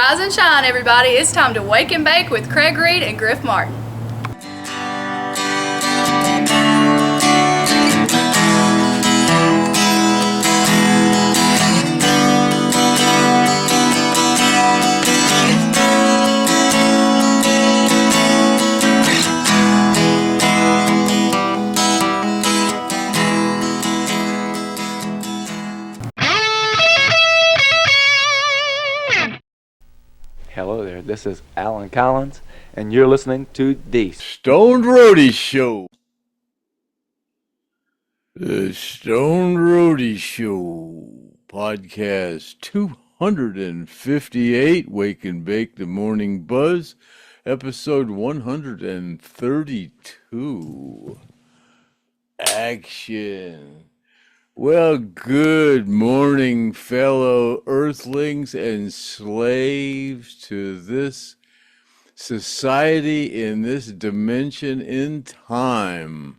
Rise and shine, everybody. It's time to wake and bake with Craig Reed and Griff Martin. Hello there, this is Alan Collins, and you're listening to the STONED Roadie Show. The STONED Roadie Show, podcast 258, Wake and Bake the Morning Buzz, episode 132. Action. Well, good morning, fellow earthlings and slaves to this society in this dimension in time.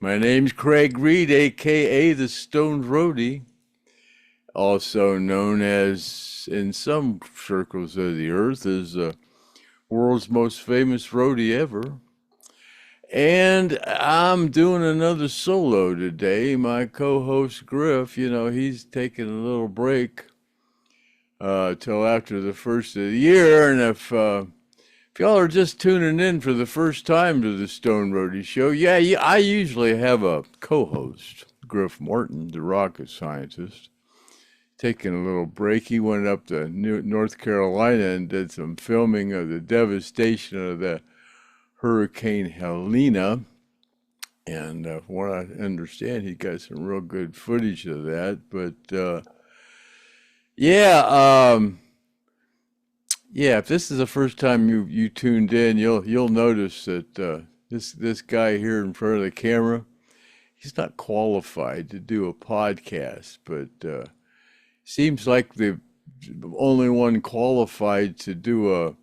My name's Craig Reed, a.k.a. the STONED Roadie, also known as, in some circles of the earth, as the world's most famous roadie ever. And I'm doing another solo today. My co-host Griff, he's taking a little break till after the first of the year. And if y'all are just tuning in for the first time to the STONED Roadie Show, I usually have a co-host, Griff Martin, the rocket scientist, taking a little break. He went up to North Carolina and did some filming of the devastation of the Hurricane Helena, and from what I understand, he got some real good footage of that. But if this is the first time you tuned in, you'll notice that this guy here in front of the camera, he's not qualified to do a podcast, but seems like the only one qualified to do a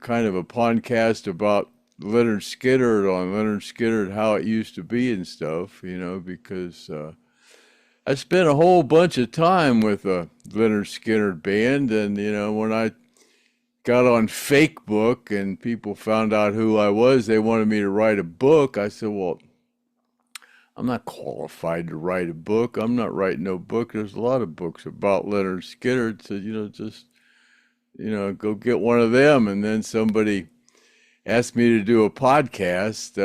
kind of a podcast about Lynyrd Skynyrd on Lynyrd Skynyrd, how it used to be and stuff, because I spent a whole bunch of time with a Lynyrd Skynyrd band, and, when I got on Facebook and people found out who I was, they wanted me to write a book. I said, well, I'm not qualified to write a book. I'm not writing no book. There's a lot of books about Lynyrd Skynyrd, so, just go get one of them. And then somebody asked me to do a podcast.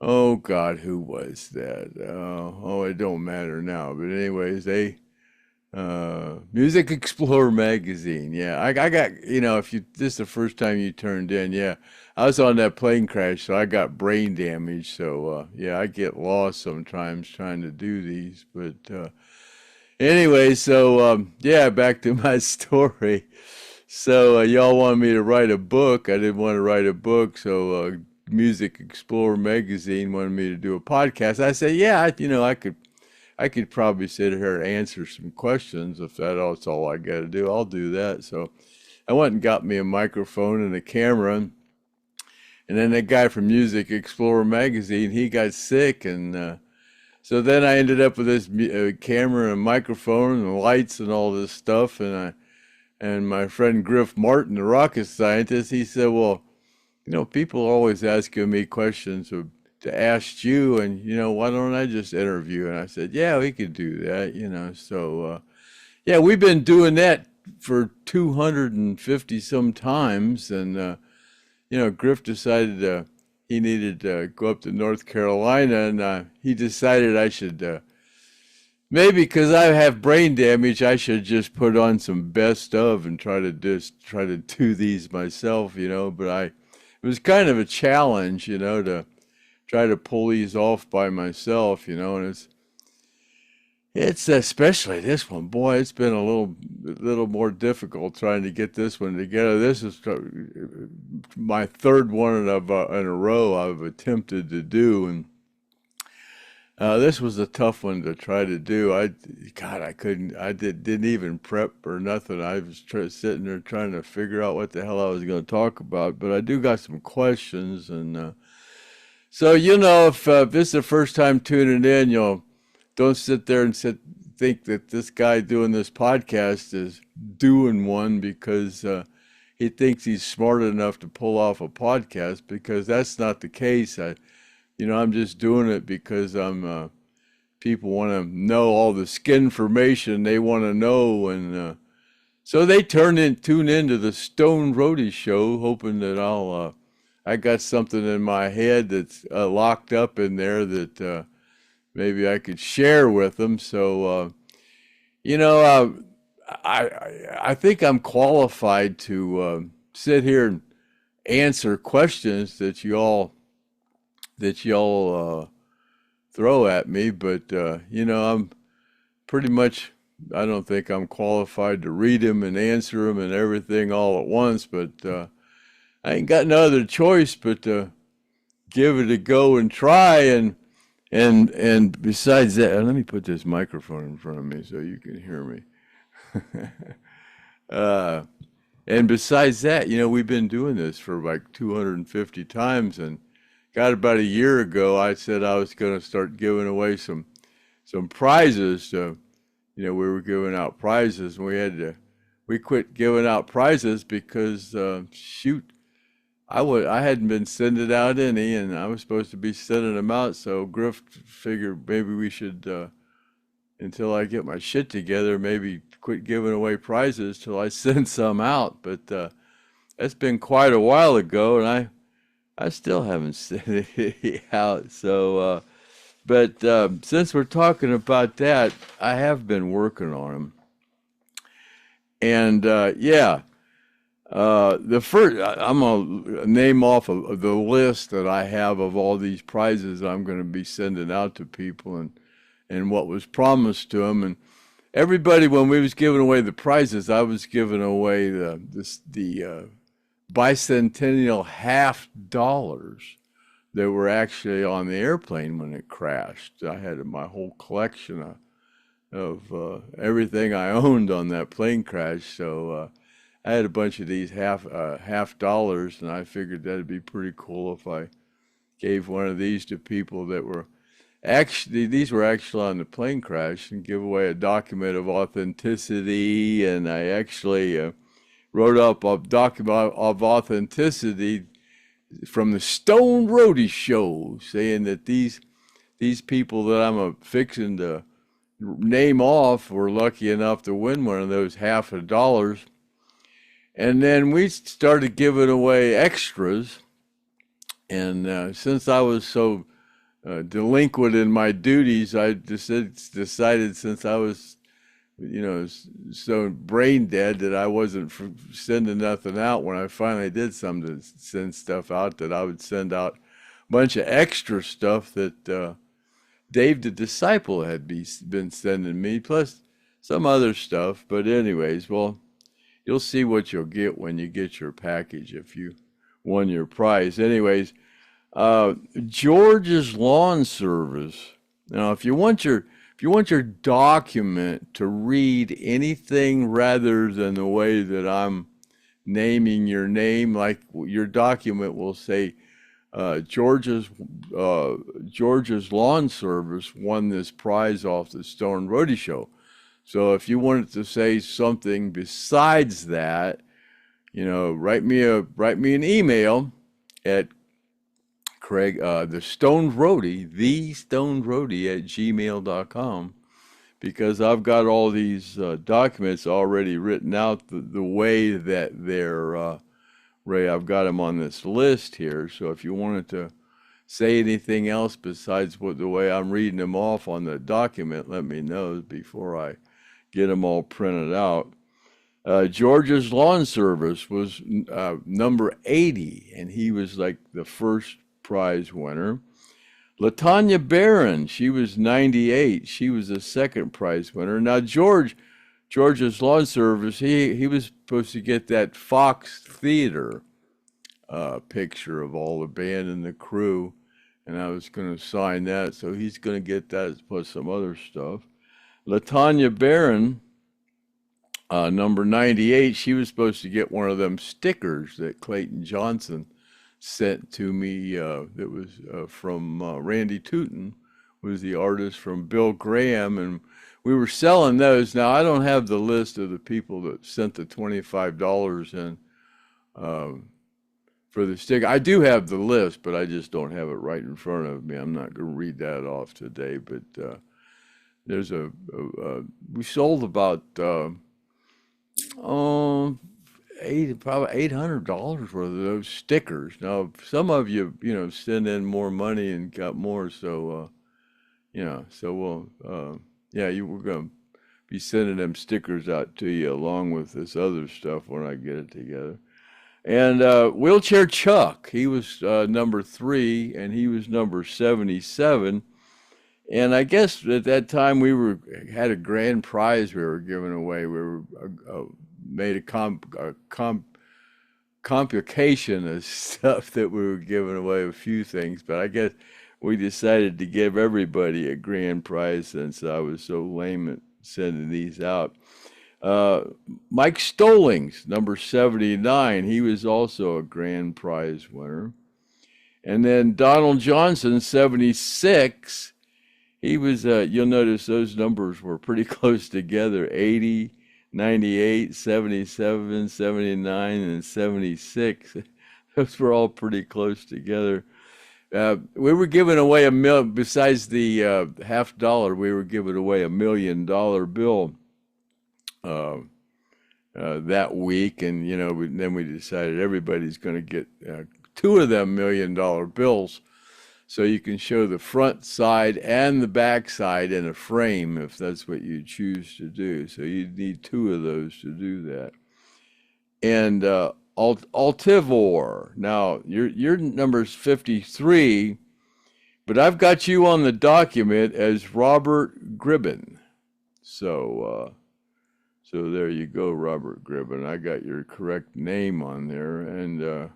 Oh God, who was that? It don't matter now. But anyways, Music Explorer magazine. Yeah, I got, if this is the first time you turned in, I was on that plane crash, so I got brain damage. So I get lost sometimes trying to do these, but anyway, so back to my story. So y'all wanted me to write a book. I didn't want to write a book, so Music Explorer magazine wanted me to do a podcast. I said, I could probably sit here and answer some questions if that's all I got to do. I'll do that. So I went and got me a microphone and a camera, and then that guy from Music Explorer magazine, he got sick, and so then I ended up with this camera and microphone and lights and all this stuff, and my friend Griff Martin, the rocket scientist, he said, well, people are always asking me questions to ask you, and, why don't I just interview? And I said, we could do that, So, we've been doing that for 250 some times, and, Griff decided he needed to go up to North Carolina, and he decided I should, maybe because I have brain damage, I should just put on some best of and try to do these myself, but it was kind of a challenge, to try to pull these off by myself, and it's especially this one, boy, it's been a little more difficult trying to get this one together. This is my third one in a row I've attempted to do, and this was a tough one to try to do. I didn't even prep or nothing. I was sitting there trying to figure out what the hell I was going to talk about, but I do got some questions, and so if this is the first time tuning in, don't sit there and think that this guy doing this podcast is doing one because he thinks he's smart enough to pull off a podcast, because that's not the case. I'm just doing it because people want to know all the skin information they want to know, and so they tune into the Stone Roadie show, hoping that I got something in my head that's locked up in there that maybe I could share with them. So, I think I'm qualified to sit here and answer questions that y'all throw at me, but I'm pretty much. I don't think I'm qualified to read them and answer them and everything all at once, but I ain't got no other choice but to give it a go and try. And besides that, let me put this microphone in front of me so you can hear me. And besides that, we've been doing this for like 250 times, and got about a year ago, I said I was going to start giving away some prizes. We were giving out prizes, and we quit giving out prizes because I hadn't been sending out any, and I was supposed to be sending them out. So Griff figured maybe we should, until I get my shit together, maybe quit giving away prizes till I send some out. But that's been quite a while ago, and I still haven't sent any out. So, but since we're talking about that, I have been working on them. And the first, I'm going to name off of the list that I have of all these prizes I'm going to be sending out to people, and what was promised to them. And everybody, when we was giving away the prizes, I was giving away the bicentennial $50 that were actually on the airplane when it crashed. I had my whole collection of everything I owned on that plane crash. So I had a bunch of these half dollars, and I figured that'd be pretty cool if I gave one of these to people that were these were actually on the plane crash, and give away a document of authenticity. And I actually wrote up a document of authenticity from the Stone Roadie show, saying that these people that I'm fixing to name off were lucky enough to win one of those $50. And then we started giving away extras. And since I was so delinquent in my duties, I decided, since I was so brain dead, that I wasn't sending nothing out. When I finally did something to send stuff out, that I would send out a bunch of extra stuff that Dave the Disciple had been sending me, plus some other stuff. But anyways, well, you'll see what you'll get when you get your package if you won your prize. Anyways, George's Lawn Service. Now, if you want your document to read anything rather than the way that I'm naming your name, like your document will say, George's Lawn Service won this prize off the Stone Roadie show. So if you wanted to say something besides that, write me an email at Craig, the Stone Roadie at gmail.com, because I've got all these documents already written out the way that they're, Ray, I've got them on this list here. So if you wanted to say anything else besides the way I'm reading them off on the document, let me know before I get them all printed out. George's Lawn Service was number 80, and he was like the first prize winner. Latanya Barron, she was 98. She was the second prize winner. Now George's Lawn Service, he was supposed to get that Fox Theater picture of all the band and the crew, and I was going to sign that, so he's going to get that plus some other stuff. Latanya Barron, number 98, she was supposed to get one of them stickers that Clayton Johnson sent to me. That was from Randy Tootin, was the artist from Bill Graham, and we were selling those. Now I don't have the list of the people that sent the $25 in for the sticker. I do have the list, but I just don't have it right in front of me. I'm not going to read that off today, but there's we sold about probably $800 worth of those stickers. Now some of you send in more money and got more, so so we'll we're going to be sending them stickers out to you along with this other stuff when I get it together. And Wheelchair Chuck, he was number 3, and he was number 77. And I guess at that time we had a grand prize we were giving away. We were made a complication of stuff that we were giving away, a few things, but I guess we decided to give everybody a grand prize since I was so lame at sending these out. Mike Stallings, number 79, he was also a grand prize winner. And then Donald Johnson, 76, he was, you'll notice those numbers were pretty close together, 80, 98, 77, 79, and 76. Those were all pretty close together. We were giving away besides the $50, we were giving away $1 million bill that week, and then we decided everybody's going to get 2 of them $1 million bills, so you can show the front side and the back side in a frame if that's what you choose to do. So you need 2 of those to do that. And Altivor, now your number's 53, but I've got you on the document as Robert Gribben. So there you go, Robert Gribben. I got your correct name on there, and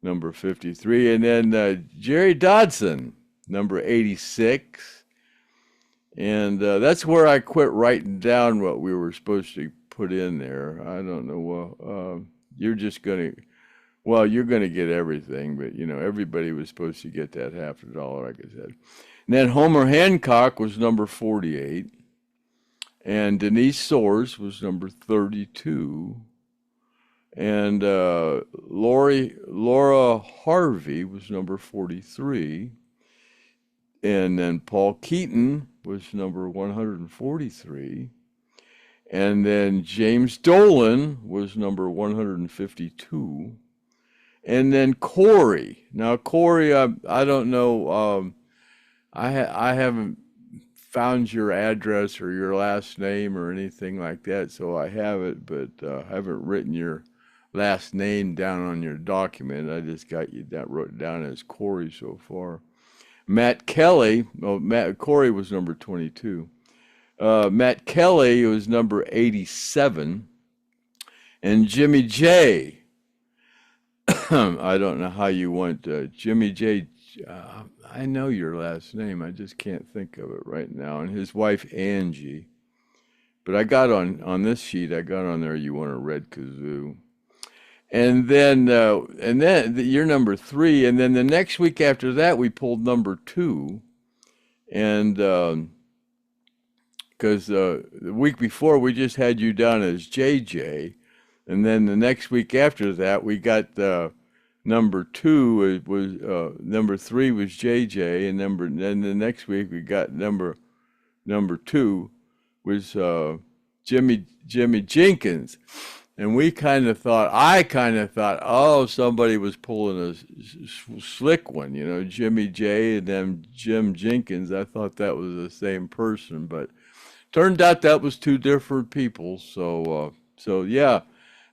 number 53. And then Jerry Dodson, number 86. And that's where I quit writing down what we were supposed to put in there. I don't know. You're just going to, you're going to get everything, but everybody was supposed to get that $50, like I said. And then Homer Hancock was number 48. And Denise Soares was number 32. And Laura Harvey was number 43. And then Paul Keaton was number 143. And then James Dolan was number 152. And then Corey. Now, Corey, I don't know. I haven't found your address or your last name or anything like that, so I have it, but I haven't written your last name down on your document. I just got you that wrote down as Corey so far. Matt Kelly, Corey was number 22. Matt Kelly was number 87. And Jimmy J, I don't know how you want Jimmy J. I know your last name. I just can't think of it right now. And his wife, Angie. But I got on this sheet, I got on there, you want a red kazoo. And then you're number 3. And then the next week after that, we pulled number 2. And because the week before, we just had you down as JJ. And then the next week after that, we got number 2 was number 3 was JJ, and then the next week we got number 2 was Jimmy Jenkins, and I kind of thought, oh, somebody was pulling a slick one, Jimmy J and then Jim Jenkins. I thought that was the same person, but turned out that was 2 different people. So yeah,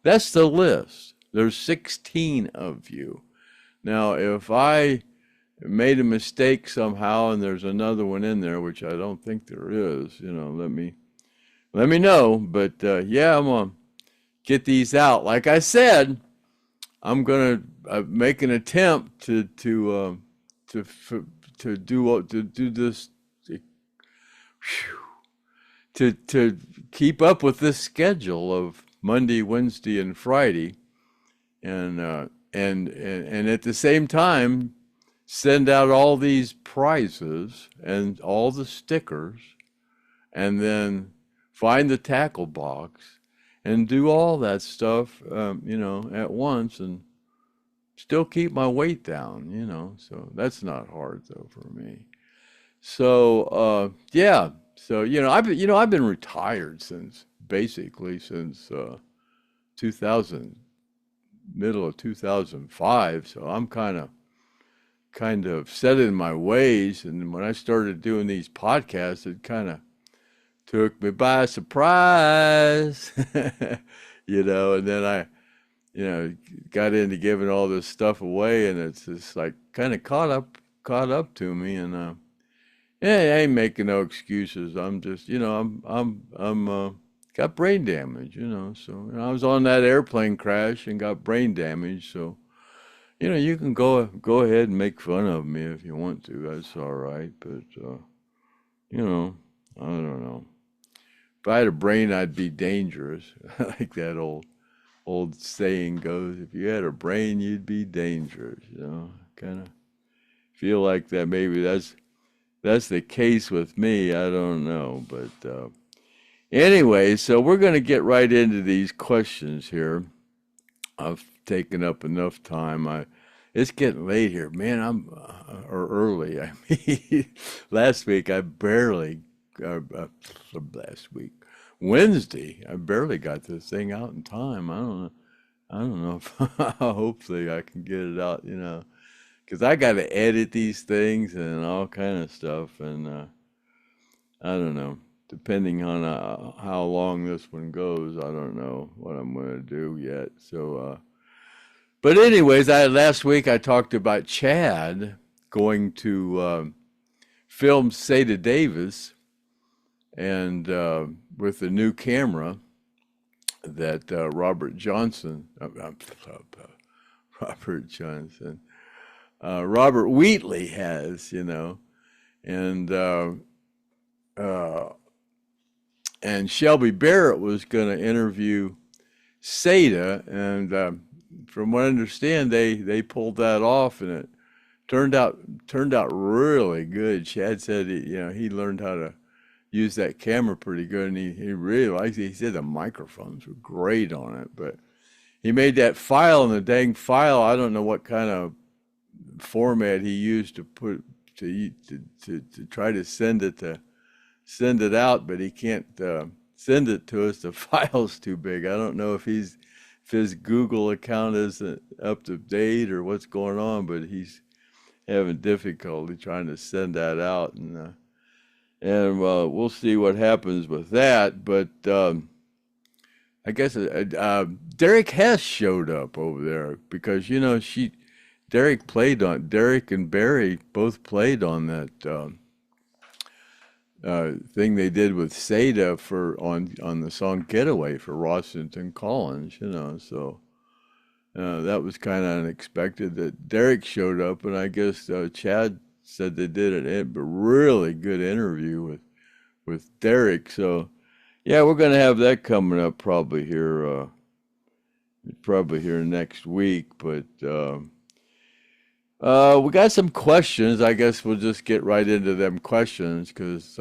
that's the list. There's 16 of you. Now, if I made a mistake somehow and there's another one in there, which I don't think there is, let me know. But yeah, I'm gonna get these out. Like I said, I'm gonna make an attempt to do this, to keep up with this schedule of Monday, Wednesday, and Friday. And at the same time, send out all these prizes and all the stickers and then find the tackle box and do all that stuff, at once, and still keep my weight down. So that's not hard though for me. So yeah. So I've been retired since 2000, middle of 2005. So I'm kind of set in my ways. And when I started doing these podcasts, it kind of took me by surprise, and then I, got into giving all this stuff away, and it's just like kind of caught up to me. And yeah, I ain't making no excuses. I'm just, I'm got brain damage, so I was on that airplane crash and got brain damage. So, you can go ahead and make fun of me if you want to. That's all right. But, I don't know. If I had a brain, I'd be dangerous. Like that old saying goes, if you had a brain, you'd be dangerous. Kind of feel like that. Maybe that's the case with me. I don't know. But anyway, so we're going to get right into these questions here. I've taken up enough time. It's getting late here, man. Or early. I mean, last week Wednesday, I barely got this thing out in time. I don't know if hopefully I can get it out, because I got to edit these things and all kind of stuff, and I don't know. Depending on how long this one goes, I don't know what I'm going to do yet. So, but anyways, last week I talked about Chad going to film Seda Davis, and with the new camera that Robert Wheatley has, and Shelby Barrett was going to interview Seda, and from what I understand, they pulled that off, and it turned out really good. Chad said he learned how to use that camera pretty good, and he really likes it. He said the microphones were great on it, but he made that file, and the dang file, I don't know what kind of format he used to put to try to send it out, but he can't send it to us. The file's too big. I don't know if his Google account isn't up to date or what's going on, but he's having difficulty trying to send that out, and we'll see what happens with that. But I guess Derek Hess showed up over there because Derek and Barry both played on that thing they did with Seda on the song Getaway for Washington Collins, so that was kind of unexpected that Derek showed up, and I guess Chad said they did a really good interview with Derek. So yeah, we're gonna have that coming up probably here next week. But we got some questions. I guess we'll just get right into them questions because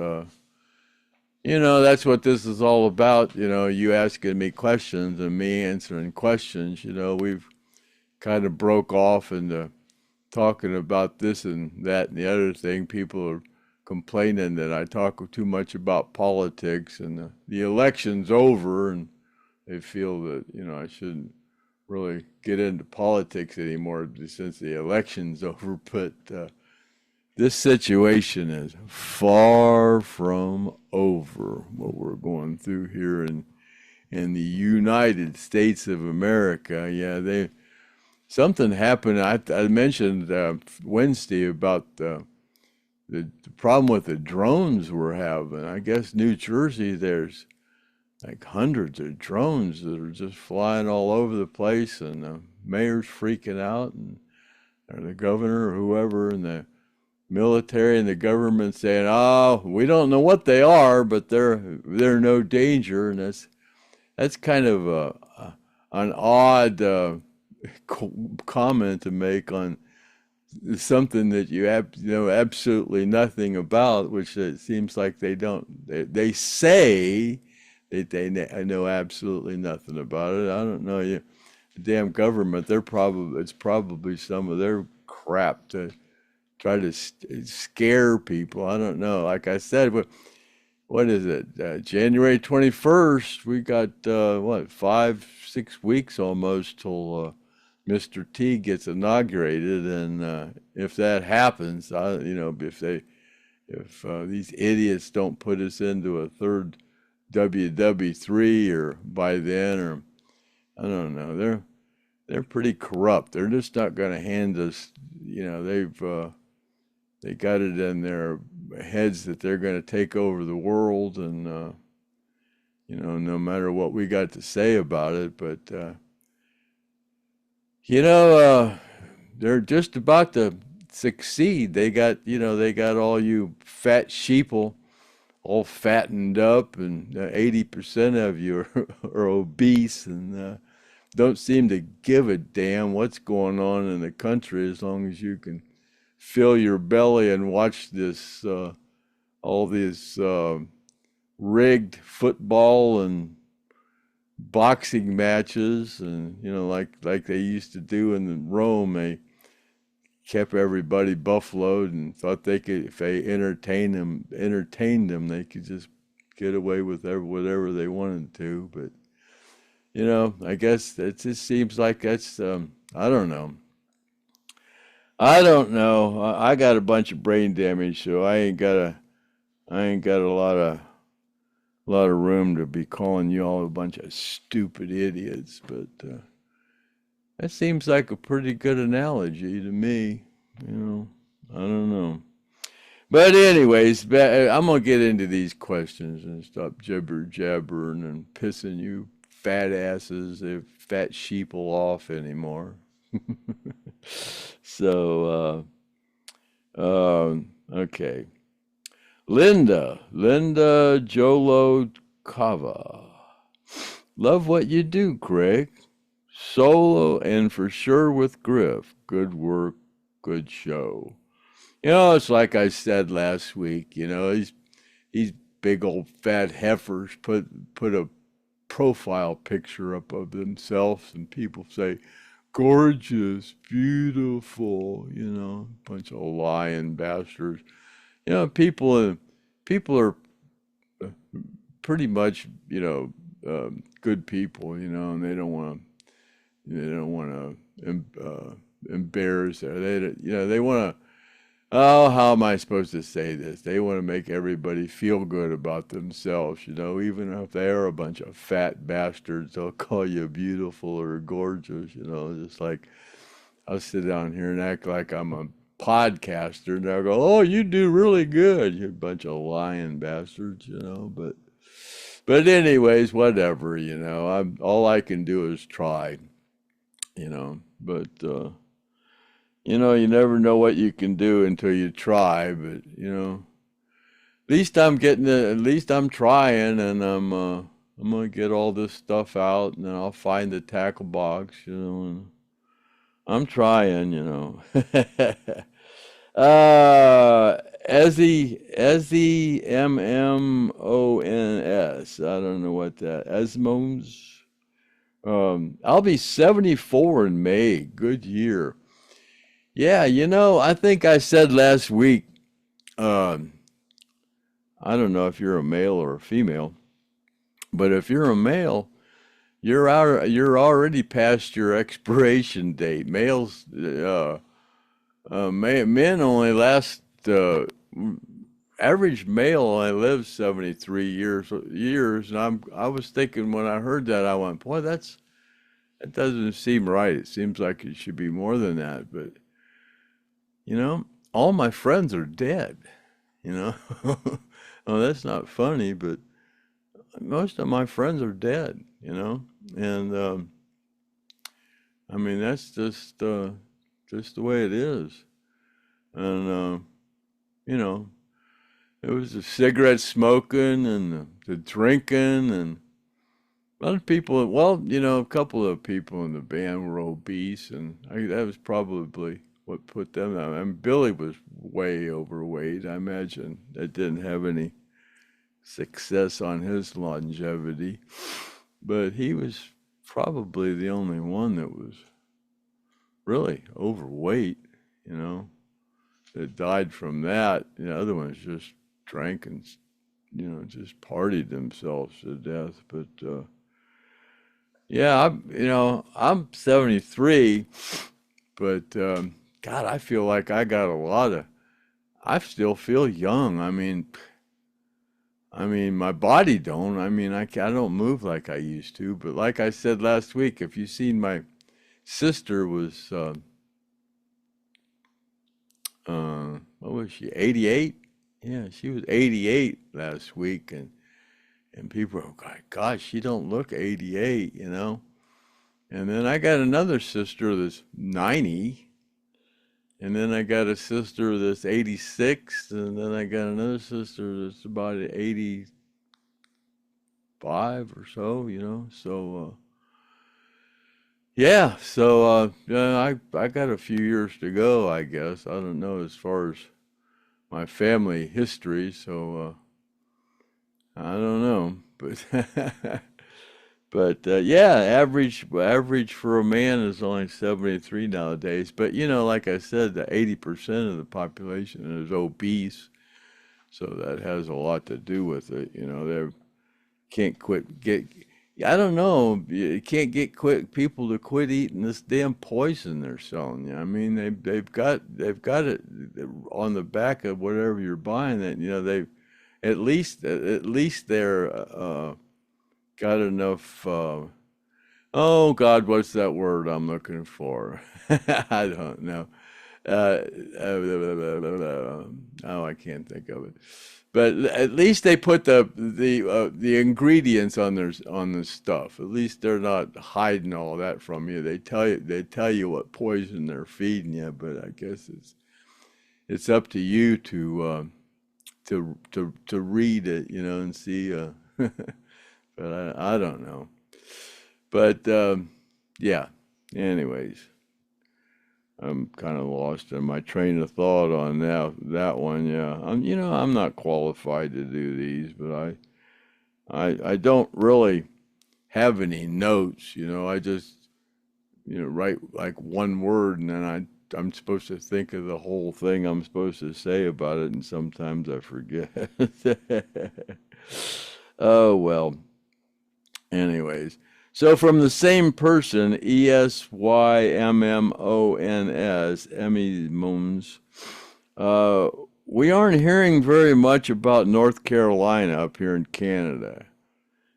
that's what this is all about. You asking me questions and me answering questions. We've kind of broke off into talking about this and that and the other thing. People are complaining that I talk too much about politics, and the election's over, and they feel that I shouldn't really get into politics anymore since the election's over. But this situation is far from over. What we're going through here in the United States of America, yeah, something happened. I mentioned Wednesday about the problem with the drones we're having. I guess New Jersey, there's like hundreds of drones that are just flying all over the place, and the mayor's freaking out, or the governor or whoever, and the military and the government saying, "Oh, we don't know what they are, but they're no danger." And that's kind of an odd comment to make on something that you know absolutely nothing about, which it seems like they don't. They say that they know absolutely nothing about it. I don't know. The damn government, it's probably some of their crap to try to scare people. I don't know. Like I said, what is it? January 21st, we got what, 5, 6 weeks almost till Mr. T gets inaugurated, and if that happens, you know, if these idiots don't put us into a third WW3 or by then, or I don't know, they're pretty corrupt. They're just not going to hand us, you know, they got it in their heads that they're going to take over the world, and you know, no matter what we got to say about it, but you know, they're just about to succeed. They got, you know, they got all you fat sheeple all fattened up, and 80% of you are obese, and don't seem to give a damn what's going on in the country as long as you can fill your belly and watch this all these rigged football and boxing matches, and you know, like they used to do in Rome. They kept everybody buffaloed and thought they could, if they entertained them, they could just get away with whatever they wanted to. But you know, I guess it just seems like that's I don't know. I got a bunch of brain damage, so I ain't got a lot of room to be calling you all a bunch of stupid idiots. But that seems like a pretty good analogy to me. You know, I don't know. But anyways, I'm gonna get into these questions and stop jibber jabbering and pissing you fat asses, fat sheeple off anymore. So, okay. Linda Jolo Kava. Love what you do, Craig. Solo and for sure with Griff. Good work, good show. You know, it's like I said last week, you know, these big old fat heifers put a profile picture up of themselves, and people say, gorgeous, beautiful, you know, bunch of lying bastards. You know, people are pretty much, you know, good people, you know, and they don't want to embarrass her. You know, they want to. Oh, how am I supposed to say this? They want to make everybody feel good about themselves, you know, even if they are a bunch of fat bastards, they'll call you beautiful or gorgeous, you know, just like I'll sit down here and act like I'm a podcaster, and they'll go, oh, you do really good, you bunch of lying bastards, you know, but anyways, whatever, you know, all I can do is try, you know, but, you know, you never know what you can do until you try, but you know, at least I'm trying, and I'm gonna get all this stuff out, and then I'll find the tackle box, you know, and I'm trying, you know. Ezmons. I don't know what that Esmons. I'll be 74 in May. Good year. Yeah, you know, I think I said last week, I don't know if you're a male or a female, but if you're a male, you're already past your expiration date. Males, men only last, average male only lives 73 years, and I was thinking when I heard that, I went, boy, that doesn't seem right. It seems like it should be more than that, but you know, all my friends are dead, you know. Oh, that's not funny, but most of my friends are dead, you know. And I mean, that's just the way it is. And you know, it was the cigarette smoking and the drinking, and a lot of people, well, you know, a couple of people in the band were obese, and that was probably what put them on. I mean, Billy was way overweight. I imagine that didn't have any success on his longevity, but he was probably the only one that was really overweight, you know, that died from that. The other ones just drank and, you know, just partied themselves to death. But yeah, I'm 73, but God, I feel like I got a lot of. I still feel young. I mean, my body don't. I mean, I don't move like I used to. But like I said last week, if you seen my sister was, what was she, 88? Yeah, she was 88 last week, and people were like, gosh, she don't look 88, you know. And then I got another sister that's 90. And then I got a sister that's 86, and then I got another sister that's about 85 or so, you know. So yeah, so yeah, I got a few years to go, I guess. I don't know as far as my family history, so I don't know, but but yeah, average for a man is only 73 nowadays. But you know, like I said, the 80% of the population is obese, so that has a lot to do with it. You know, they can't quit get. I don't know. You can't get people to quit eating this damn poison they're selling you. I mean, they've got it on the back of whatever you're buying. That you know they at least they're got enough. Oh God, what's that word I'm looking for? I don't know. Oh, I can't think of it. But at least they put the ingredients on the stuff. At least they're not hiding all that from you. They tell you what poison they're feeding you. But I guess it's up to you to read it, you know, and see. But I don't know. But yeah. Anyways, I'm kind of lost in my train of thought on that one. Yeah, I'm not qualified to do these, but I don't really have any notes. You know, I just write like one word, and then I'm supposed to think of the whole thing I'm supposed to say about it, and sometimes I forget. Oh well. Anyways, so from the same person, Esymmons, Emmons, we aren't hearing very much about North Carolina up here in Canada.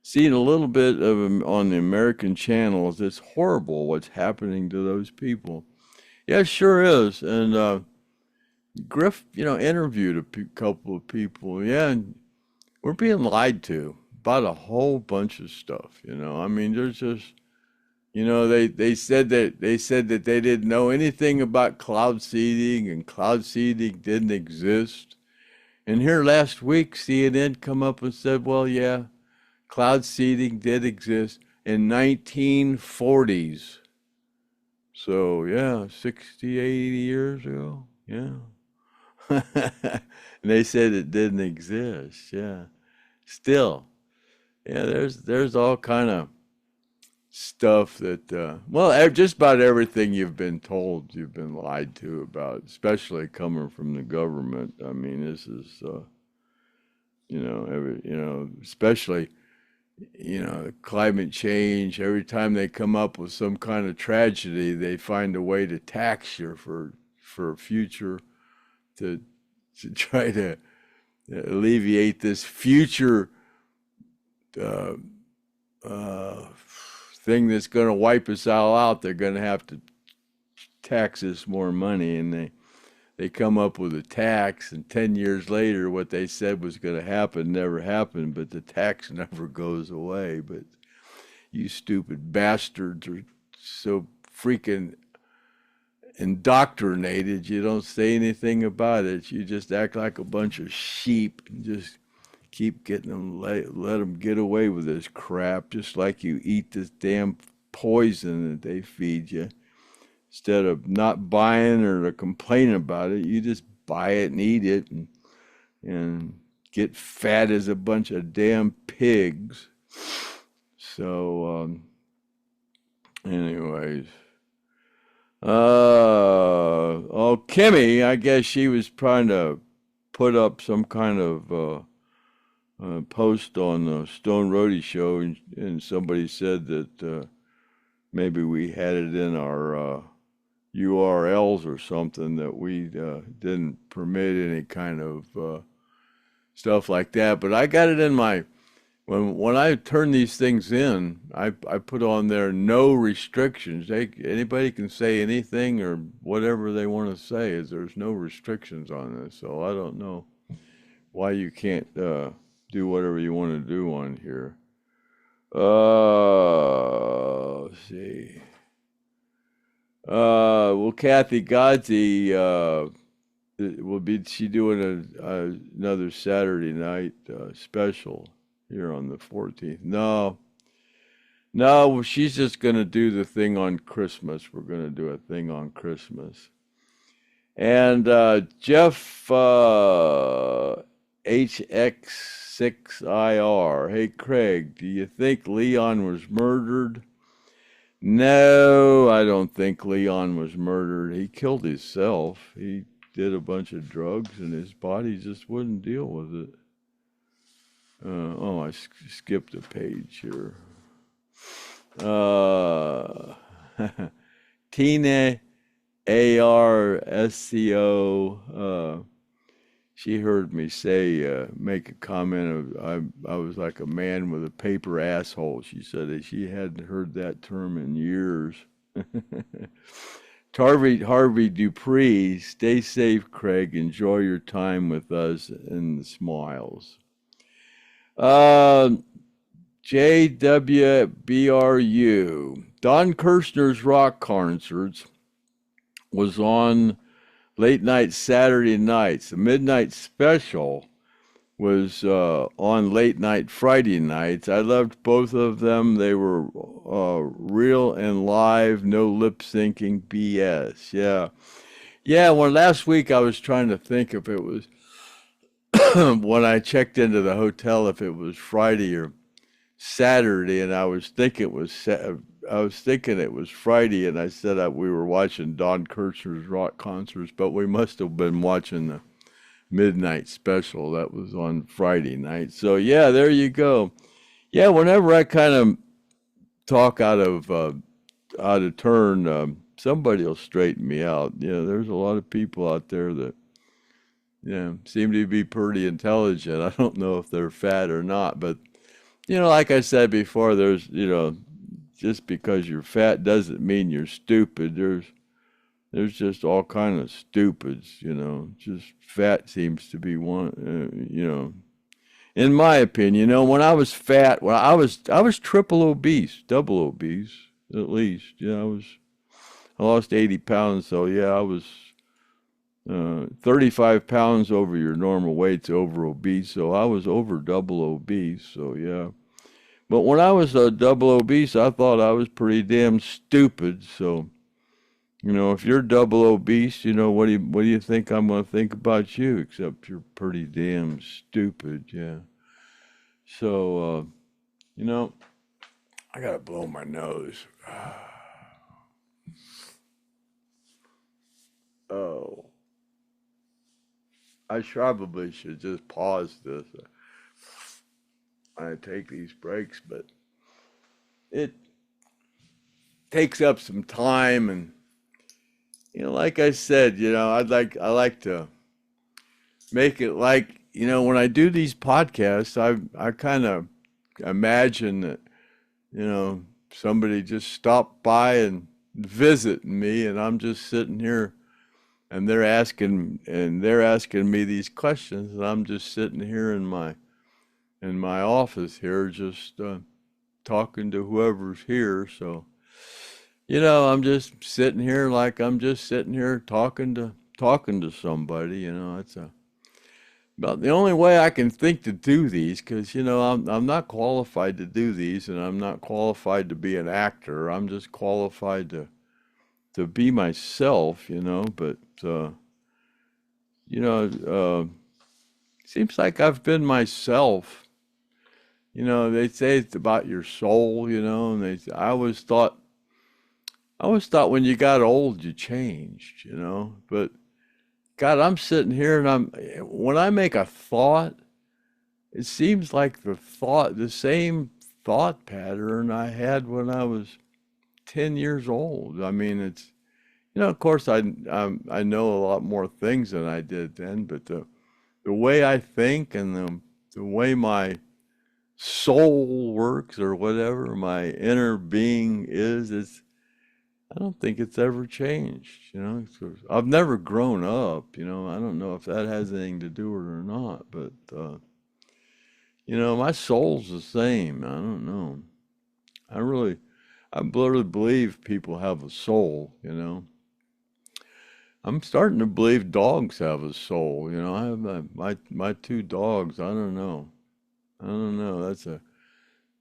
Seen a little bit of them on the American channels. It's horrible what's happening to those people. Yeah, it sure is. And Griff, interviewed a couple of people. Yeah, and we're being lied to about a whole bunch of stuff. I mean, there's just, they said that they didn't know anything about cloud seeding, and cloud seeding didn't exist. And here last week, CNN come up and said, well, yeah, cloud seeding did exist in 1940s. So yeah, 60, 80 years ago. Yeah. And they said it didn't exist. Yeah. Still. Yeah, there's all kind of stuff that well, just about everything you've been told, you've been lied to about, especially coming from the government. I mean, this is especially climate change. Every time they come up with some kind of tragedy, they find a way to tax you for a future to try to alleviate this future uh, thing that's going to wipe us all out. They're going to have to tax us more money, and they come up with a tax, and 10 years later what they said was going to happen never happened, but the tax never goes away. But you stupid bastards are so freaking indoctrinated, you don't say anything about it. You just act like a bunch of sheep and just keep getting them, let them get away with this crap, just like you eat this damn poison that they feed you. instead of not buying or complaining about it, you just buy it and eat it and get fat as a bunch of damn pigs. So, anyways, oh, Kimmy, I guess she was trying to put up some kind of post on the Stone Roadie show, and somebody said that maybe we had it in our URLs or something, that we didn't permit any kind of stuff like that. But I got it in my, when I turn these things in, I put on there no restrictions. Anybody can say anything or whatever they want to say. There's no restrictions on this, so I don't know why you can't do whatever you want to do on here. Let's see. Well, Kathy Godzi will be she doing another Saturday night special here on the 14th. No, she's just gonna do the thing on Christmas. We're gonna do a thing on Christmas. And Jeff HX6IR, hey Craig, do you think Leon was murdered? No, I don't think Leon was murdered. He killed himself. He did a bunch of drugs and his body just wouldn't deal with it. I skipped a page here. Tina ARSCO, she heard me say, make a comment of, I was like a man with a paper asshole. She said that she hadn't heard that term in years. Harvey Dupree, stay safe, Craig. Enjoy your time with us and the smiles. JWBRU, Don Kirshner's rock concerts was on late night Saturday nights. The midnight special was on late night Friday nights. I loved both of them. They were real and live, no lip syncing BS. Yeah. Well, last week I was trying to think if it was when I checked into the hotel, if it was Friday or Saturday, and I was thinking it was Friday, and I said we were watching Don Kirshner's rock concerts, but we must have been watching the midnight special that was on Friday night. So yeah, there you go. Yeah, whenever I kind of talk out of turn, somebody will straighten me out. There's a lot of people out there that seem to be pretty intelligent. I don't know if they're fat or not, but like I said before, there's just because you're fat doesn't mean you're stupid. There's just all kind of stupids, just fat seems to be one, in my opinion. When I was fat, I was triple obese, double obese at least. I lost 80 pounds, so I was 35 pounds over your normal weight's over obese, so I was over double obese, so yeah. But when I was double obese, I thought I was pretty damn stupid, so if you're double obese, what do you think I'm going to think about you? Except you're pretty damn stupid, yeah. So, I gotta blow my nose. Oh, I probably should just pause this when I take these breaks, but it takes up some time, and like I said, I like to make it like, when I do these podcasts, I kind of imagine that, somebody just stopped by and visit me, and I'm just sitting here, and they're asking me these questions, and I'm just sitting here in my office here, just talking to whoever's here. So, I'm just sitting here like I'm just sitting here talking to somebody. It's about the only way I can think to do these, because I'm not qualified to do these, and I'm not qualified to be an actor. I'm just qualified to be myself, but you know, seems like I've been myself. They say it's about your soul, and I always thought when you got old you changed, but God, I'm sitting here and when I make a thought, it seems like the same thought pattern I had when I was 10 years old. I mean, it's, of course I know a lot more things than I did then, but the way I think and the way my soul works or whatever, my inner being I don't think it's ever changed, I've never grown up, I don't know if that has anything to do with it or not, but my soul's the same. I don't know. I really believe people have a soul, I'm starting to believe dogs have a soul, I have my two dogs. I don't know.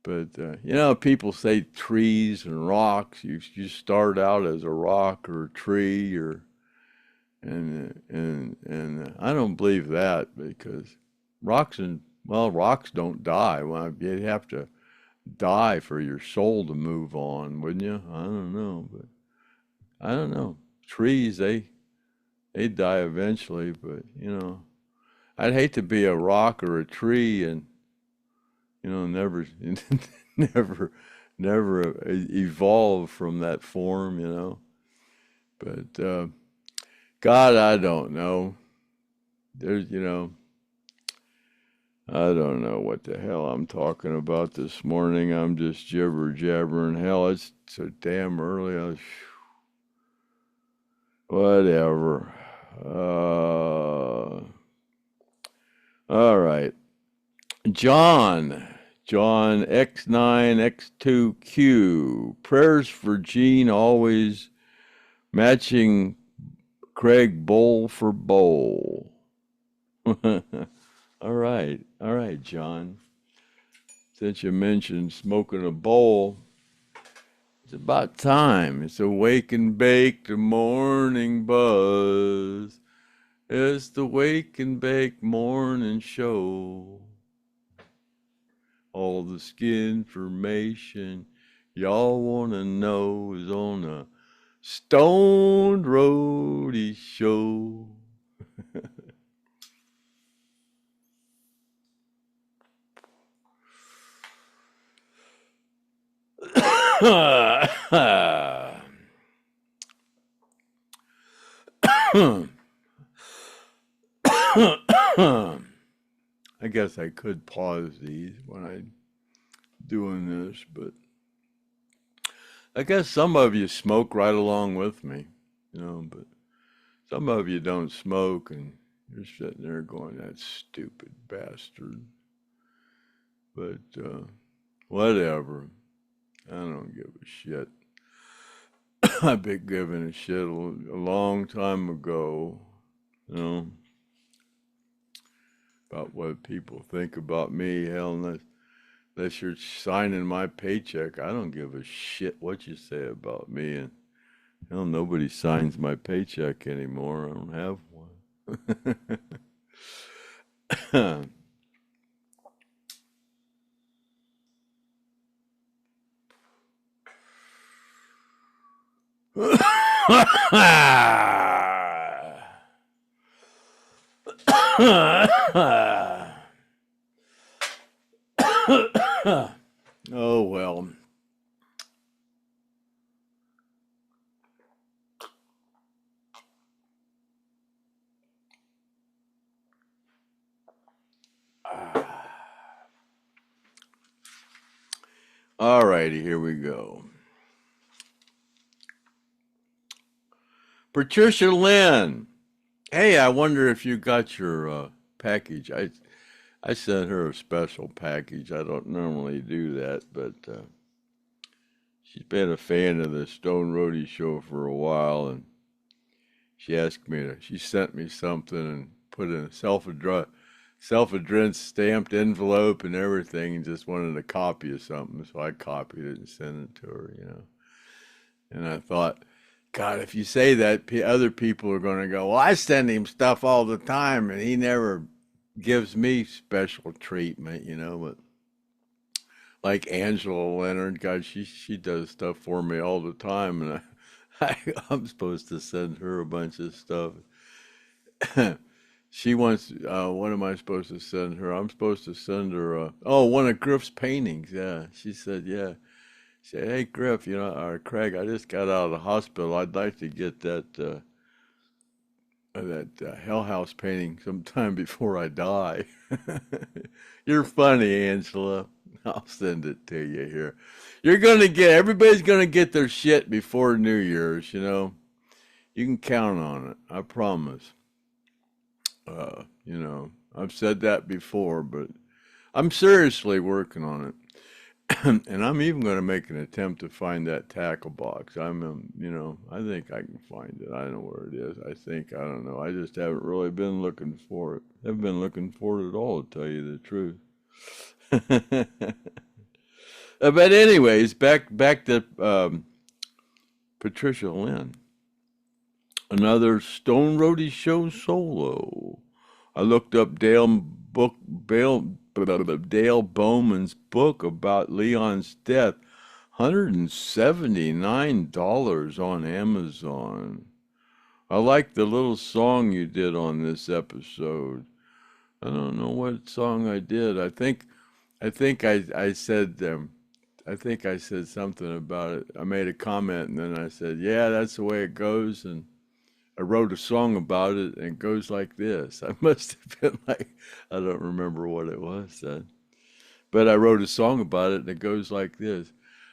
But people say trees and rocks. You start out as a rock or a tree, and I don't believe that, because rocks don't die. Well, you'd have to die for your soul to move on, wouldn't you? I don't know, but I don't know. Trees, they die eventually, but I'd hate to be a rock or a tree and never never evolve from that form. But God, I don't know. There's I don't know what the hell I'm talking about this morning. I'm just jibber jabbering. Hell, it's so damn early. Whatever. All right. John X9X2Q. Prayers for Gene, always matching Craig bowl for bowl. All right, John. Since you mentioned smoking a bowl, it's about time. It's a wake and bake, the morning buzz. It's the wake and bake morning show. All the skin information y'all want to know is on the Stoned Roadie show. I guess I could pause these when I'm doing this, but I guess some of you smoke right along with me, but some of you don't smoke and you're sitting there going, that stupid bastard. But whatever. I don't give a shit. I've been giving a shit a long time ago, about what people think about me. Hell, unless you're signing my paycheck, I don't give a shit what you say about me. And hell, nobody signs my paycheck anymore. I don't have one. Oh, well. All righty, here we go. Patricia Lynn. Hey, I wonder if you got your package. I sent her a special package. I don't normally do that, but she's been a fan of the Stone Roadie show for a while, and she sent me something and put in a self-addressed stamped envelope and everything, and just wanted a copy of something, so I copied it and sent it to her, And I thought, God, if you say that, other people are going to go, well, I send him stuff all the time and he never gives me special treatment, you know. But like Angela Leonard, God, she does stuff for me all the time, and I'm supposed to send her a bunch of stuff. She wants, what am I supposed to send her? I'm supposed to send her, one of Griff's paintings. Yeah. She said, yeah. She said, hey, Griff, you know, or Craig, I just got out of the hospital. I'd like to get that Hell House painting sometime before I die. You're funny, Angela. I'll send it to you here. Everybody's gonna get their shit before New Year's, you know. You can count on it. I promise. You know, I've said that before, but I'm seriously working on it. And I'm even going to make an attempt to find that tackle box. You know, I think I can find it. I don't know where it is. I don't know. I just haven't really been looking for it. Haven't been looking for it at all, to tell you the truth. But anyways, back to Patricia Lynn. Another Stone Roadie show solo. I looked up Dale Bowman's book about Leon's death. $179 on Amazon. I like the little song you did on this episode. I don't know what song I did. I think I said something about it. I made a comment and then I said, yeah, that's the way it goes, and I wrote a song about it, and it goes like this. I must have been like, I don't remember what it was then. But I wrote a song about it, and it goes like this.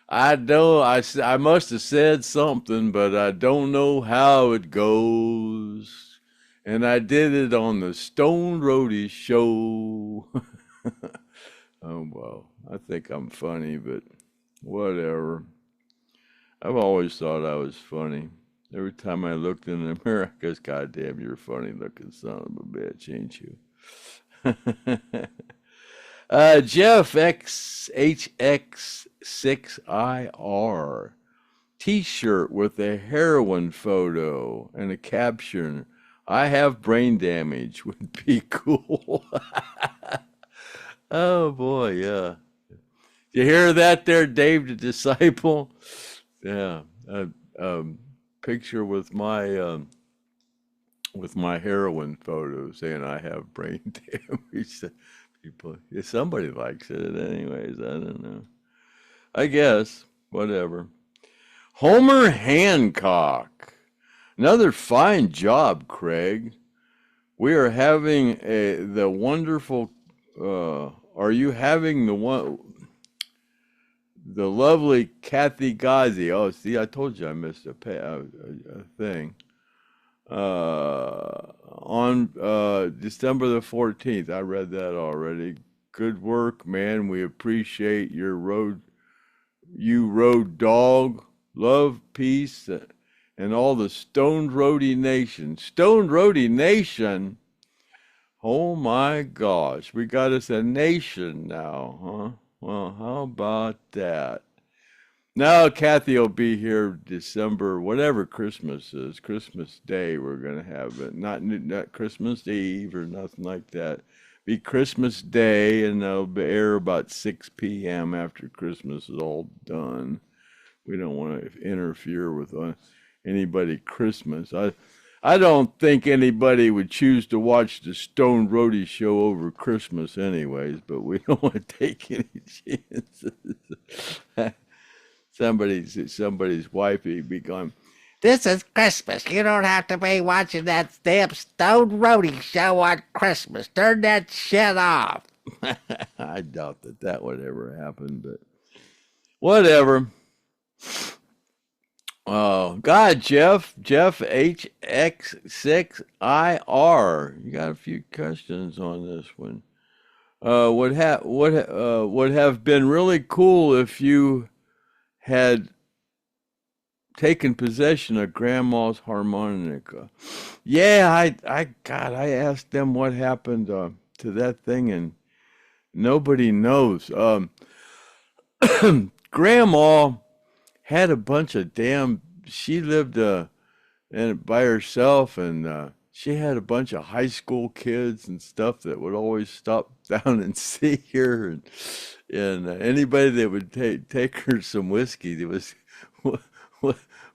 I must have said something, but I don't know how it goes. And I did it on the Stone Roadie show. Oh, well, I think I'm funny, but whatever. I've always thought I was funny. Every time I looked in the mirror, I goes, God damn, you're a funny looking son of a bitch, ain't you? Jeff XHX6IR T-shirt with a heroin photo and a caption, I have brain damage, would be cool. Oh boy, yeah. You hear that there, Dave the Disciple? Yeah. Picture with my heroin photo saying I have brain damage. People, yeah, somebody likes it anyways. I don't know. I guess whatever. Homer Hancock, another fine job, Craig. We are having the wonderful. Are you having the lovely Kathy Ghazi? Oh, see, I told you I missed a thing. On December the 14th. I read that already. Good work, man. We appreciate you road dog. Love, peace, and all the Stoned Roadie Nation. Stoned Roadie Nation? Oh my gosh. We got us a nation now, huh? Well, how about that? Now Kathy will be here December, whatever Christmas is, Christmas Day. We're gonna have it, not Christmas Eve or nothing like that. Be Christmas Day, and they'll air about 6 p.m. after Christmas is all done. We don't want to interfere with anybody Christmas. I don't think anybody would choose to watch the Stone Roadie show over Christmas, anyways. But we don't want to take any chances. Somebody's wifey be going, this is Christmas. You don't have to be watching that damn Stone Roadie show on Christmas. Turn that shit off. I doubt that would ever happen, but whatever. Oh, God, Jeff HX6IR. You got a few questions on this one. Would have been really cool if you had taken possession of Grandma's harmonica. Yeah, I asked them what happened to that thing, and nobody knows. Grandma had a bunch of damn she lived and by herself, and she had a bunch of high school kids and stuff that would always stop down and see her, and anybody that would take her some whiskey that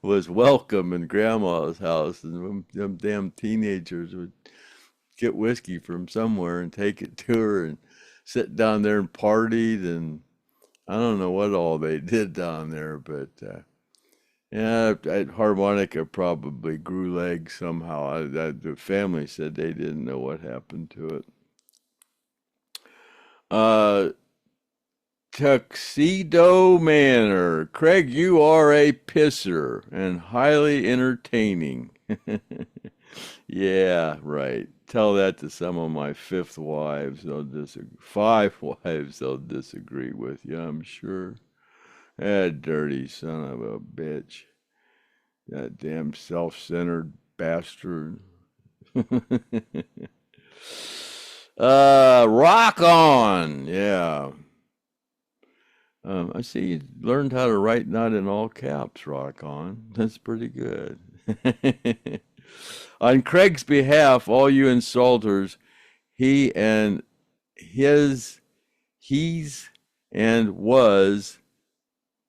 was welcome in Grandma's house, and them damn teenagers would get whiskey from somewhere and take it to her and sit down there and partied, and I don't know what all they did down there, but yeah, harmonica probably grew legs somehow. The family said they didn't know what happened to it. Tuxedo Manor. Craig, you are a pisser and highly entertaining. Yeah, right. Tell that to some of my fifth wives. They'll disagree. Five wives, they'll disagree with you, I'm sure. That dirty son of a bitch. That damn self-centered bastard. Rock on. Yeah. I see you learned how to write not in all caps, rock on. That's pretty good. On Craig's behalf, all you insulters, he and he's and was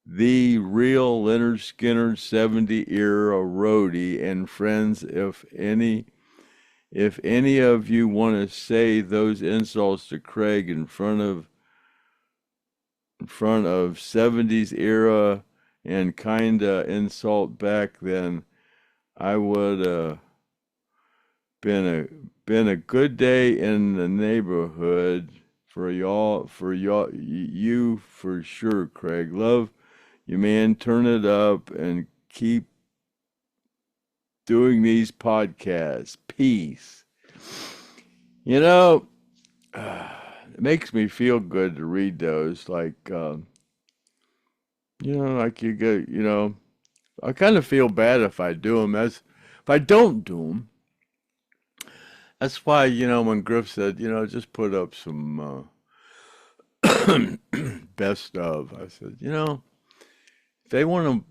the real Lynyrd Skynyrd 70 era roadie, and friends, if any of you want to say those insults to Craig in front of 70s era and kinda insult back, then I would been a good day in the neighborhood for you for sure, Craig. Love you, man. Turn it up and keep doing these podcasts. Peace. You know, it makes me feel good to read those. Like, like you get, I kind of feel bad if I do them. If I don't do them, that's why, when Griff said, just put up some best of, I said, if they want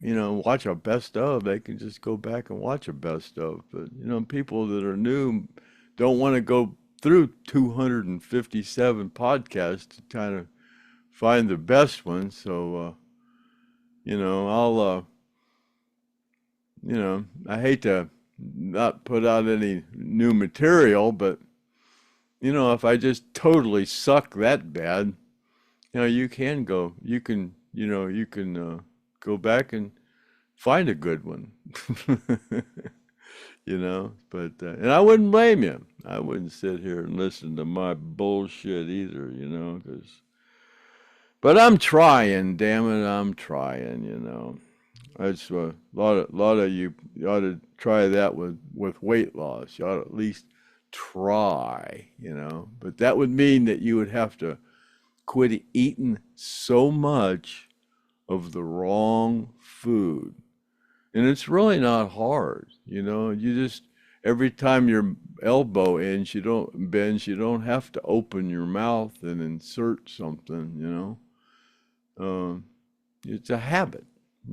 to, watch a best of, they can just go back and watch a best of. But, people that are new don't want to go through 257 podcasts to kind of find the best one. So, I'll, I hate to not put out any new material, but, if I just totally suck that bad, you can go back and find a good one. But and I wouldn't blame you. I wouldn't sit here and listen to my bullshit either, but I'm trying, damn it, I'm trying. That's a lot of you ought to try that with weight loss. You ought to at least try, but that would mean that you would have to quit eating so much of the wrong food. And it's really not hard, you just, every time your elbow bends, you don't have to open your mouth and insert something, it's a habit,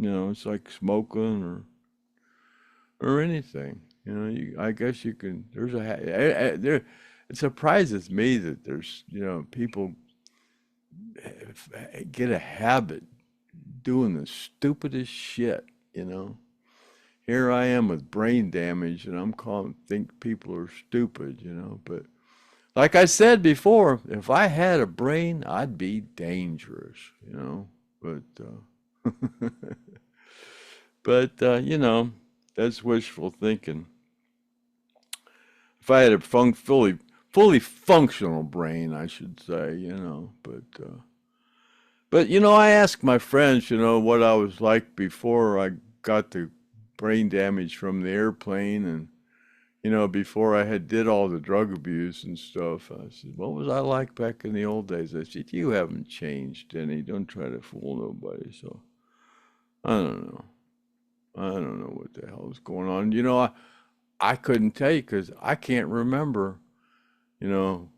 it's like smoking or anything, I guess you can, it surprises me that there's, people get a habit doing the stupidest shit, Here I am with brain damage, and I'm think people are stupid, But like I said before, if I had a brain, I'd be dangerous, But that's wishful thinking. If I had a fully functional brain, I should say, But I asked my friends, what I was like before I got the brain damage from the airplane, and before I did all the drug abuse and stuff. I said, what was I like back in the old days? I said, you haven't changed any. Don't try to fool nobody. So I don't know what the hell is going on. I couldn't tell you because I can't remember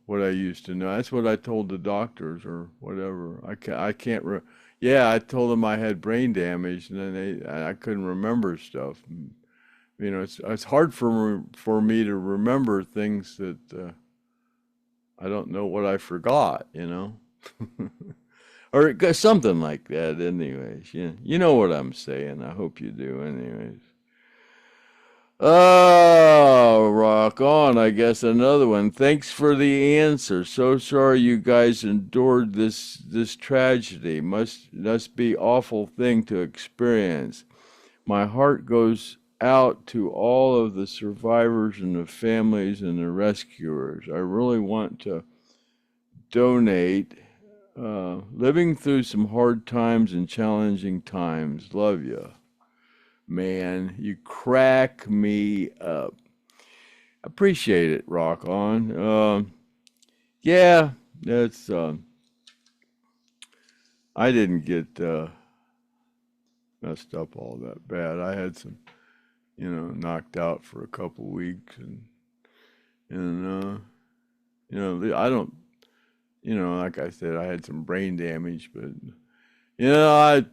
what I used to know. That's what I told the doctors or whatever. I can't yeah, I told them I had brain damage, and then I couldn't remember stuff. You know, it's hard for me to remember things that I don't know what I forgot. You know, or something like that. Anyways, yeah, you know what I'm saying. I hope you do. Anyways. Oh, rock on. I guess another one. Thanks for the answer. So sorry you guys endured this tragedy. Must be awful thing to experience. My heart goes out to all of the survivors and the families and the rescuers. I really want to donate. Living through some hard times and challenging times. Love you. Man, you crack me up. Appreciate it, rock on. Yeah, that's I didn't get messed up all that bad. I had some, knocked out for a couple weeks, and I don't, like I said, I had some brain damage, but I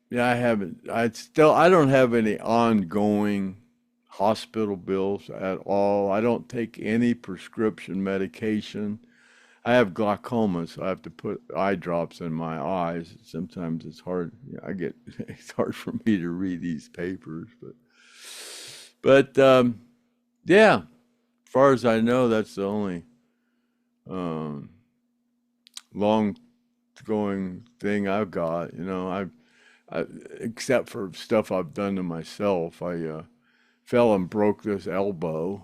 yeah, I haven't. I don't have any ongoing hospital bills at all. I don't take any prescription medication. I have glaucoma, so I have to put eye drops in my eyes. Sometimes it's hard. It's hard for me to read these papers, but yeah, as far as I know, that's the only um, long going thing I've got. Except for stuff I've done to myself. I fell and broke this elbow,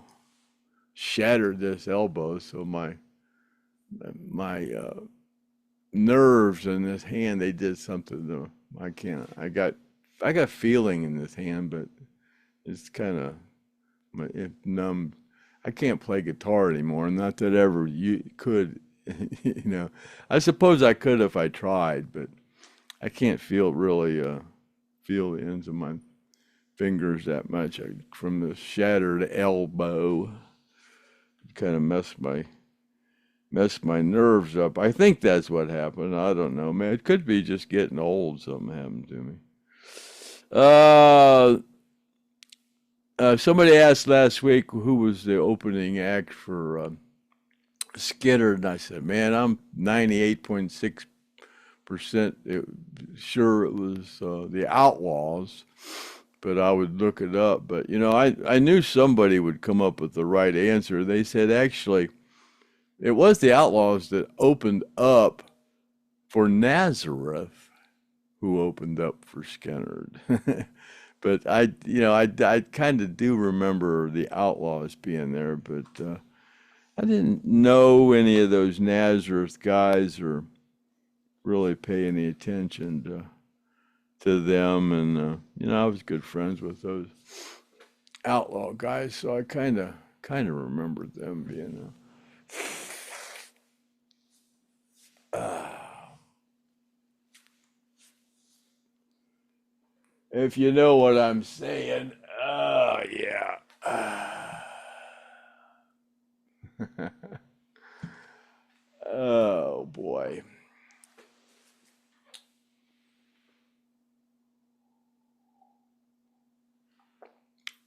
shattered this elbow, so my nerves in this hand, they did something to. I got feeling in this hand, but it's kind of numb. I can't play guitar anymore. Not that ever you could, I suppose I could if I tried, but I can't feel the ends of my fingers that much from the shattered elbow. It kind of messed my nerves up. I think that's what happened. I don't know, man. It could be just getting old. Something happened to me. Somebody asked last week who was the opening act for Skynyrd, and I said, man, I'm 98.6% sure it was the Outlaws, but I would look it up. But I knew somebody would come up with the right answer. They said actually it was the Outlaws that opened up for Nazareth, who opened up for Skynyrd. But I kind of do remember the Outlaws being there, but I didn't know any of those Nazareth guys or really pay any attention to them, and I was good friends with those outlaw guys, so I kind of remembered them being if you know what I'm saying. Oh yeah. Oh boy.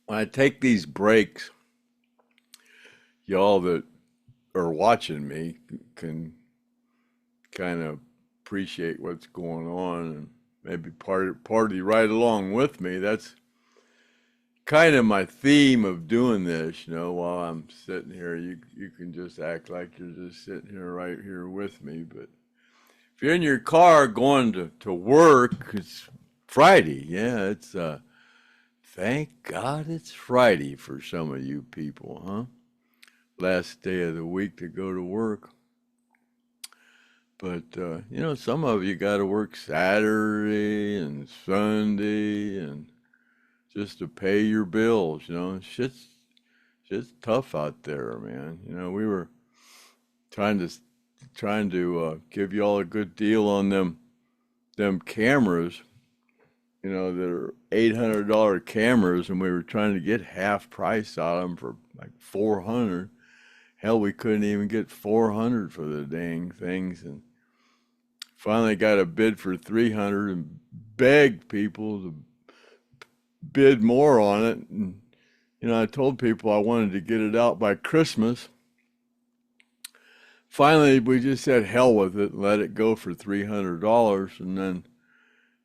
When I take these breaks, y'all that are watching me can kind of appreciate what's going on and maybe party right along with me. That's kind of my theme of doing this, while I'm sitting here. You can just act like you're just sitting here right here with me. But if you're in your car going to work, it's Friday. Yeah, it's thank God it's Friday for some of you people, huh? Last day of the week to go to work. But, some of you got to work Saturday and Sunday and just to pay your bills, Shit's tough out there, man. We were trying to give y'all a good deal on them cameras, that are $800 cameras, and we were trying to get half price out of them for like $400. Hell, we couldn't even get $400 for the dang things, and finally got a bid for 300 and begged people to bid more on it. And, I told people I wanted to get it out by Christmas. Finally, we just said hell with it and let it go for $300. And then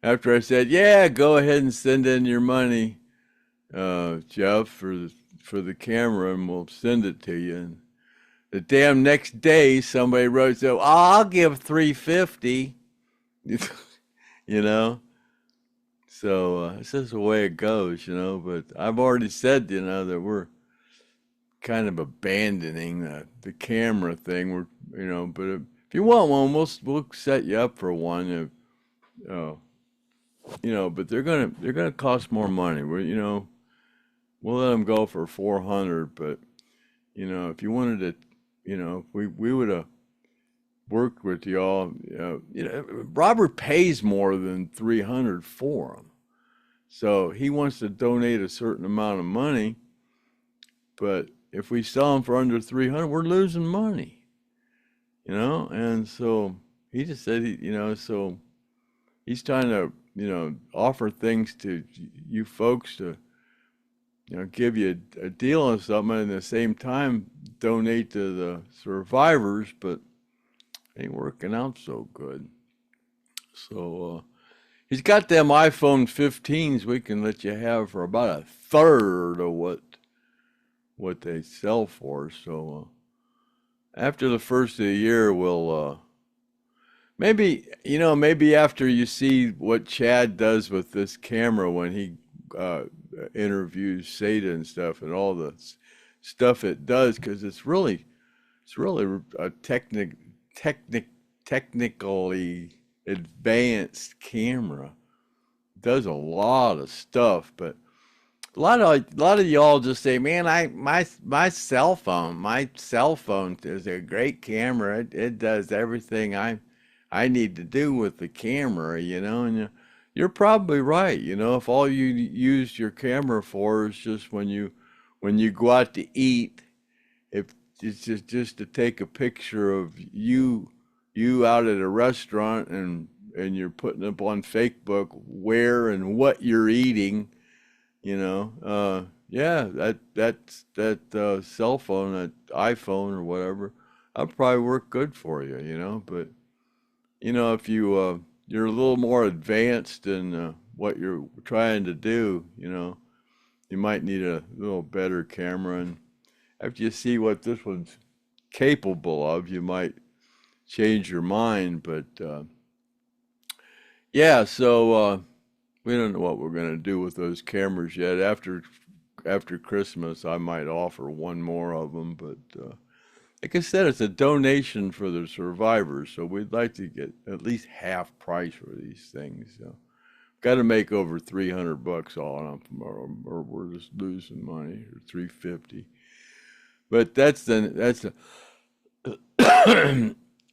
after I said, yeah, go ahead and send in your money, Jeff, for the camera, and we'll send it to you. And the damn next day, somebody wrote, so I'll give $350, So it's just the way it goes, But I've already said, that we're kind of abandoning the camera thing. But if you want one, we'll set you up for one. But they're gonna cost more money. We'll let them go for 400. But if you wanted to, if we would have worked with y'all, Robert pays more than 300 for them. So he wants to donate a certain amount of money, but if we sell them for under 300, we're losing money, and so he just said, so he's trying to, offer things to you folks to, give you a deal on something, and at the same time donate to the survivors, but it ain't working out so good. So he's got them iPhone 15s we can let you have for about a third of what they sell for. So after the first of the year, we'll maybe after you see what Chad does with this camera when he interviews Seda and stuff, and all the stuff it does, because it's really a technically advanced camera. It does a lot of stuff, but a lot of y'all just say, man, my cell phone is a great camera. It does everything I need to do with the camera, and you're probably right. If all you use your camera for is just when you go out to eat, if it's just to take a picture of you out at a restaurant, and you're putting up on Facebook where and what you're eating, that cell phone, that iPhone or whatever, that'll probably work good for you, but if you're a little more advanced in what you're trying to do, you might need a little better camera, and after you see what this one's capable of, you might change your mind. But so we don't know what we're going to do with those cameras yet. After Christmas, I might offer one more of them, but like I said, it's a donation for the survivors, so we'd like to get at least half price for these things. So got to make over $300 on them, or we're just losing money, or $350. But that's the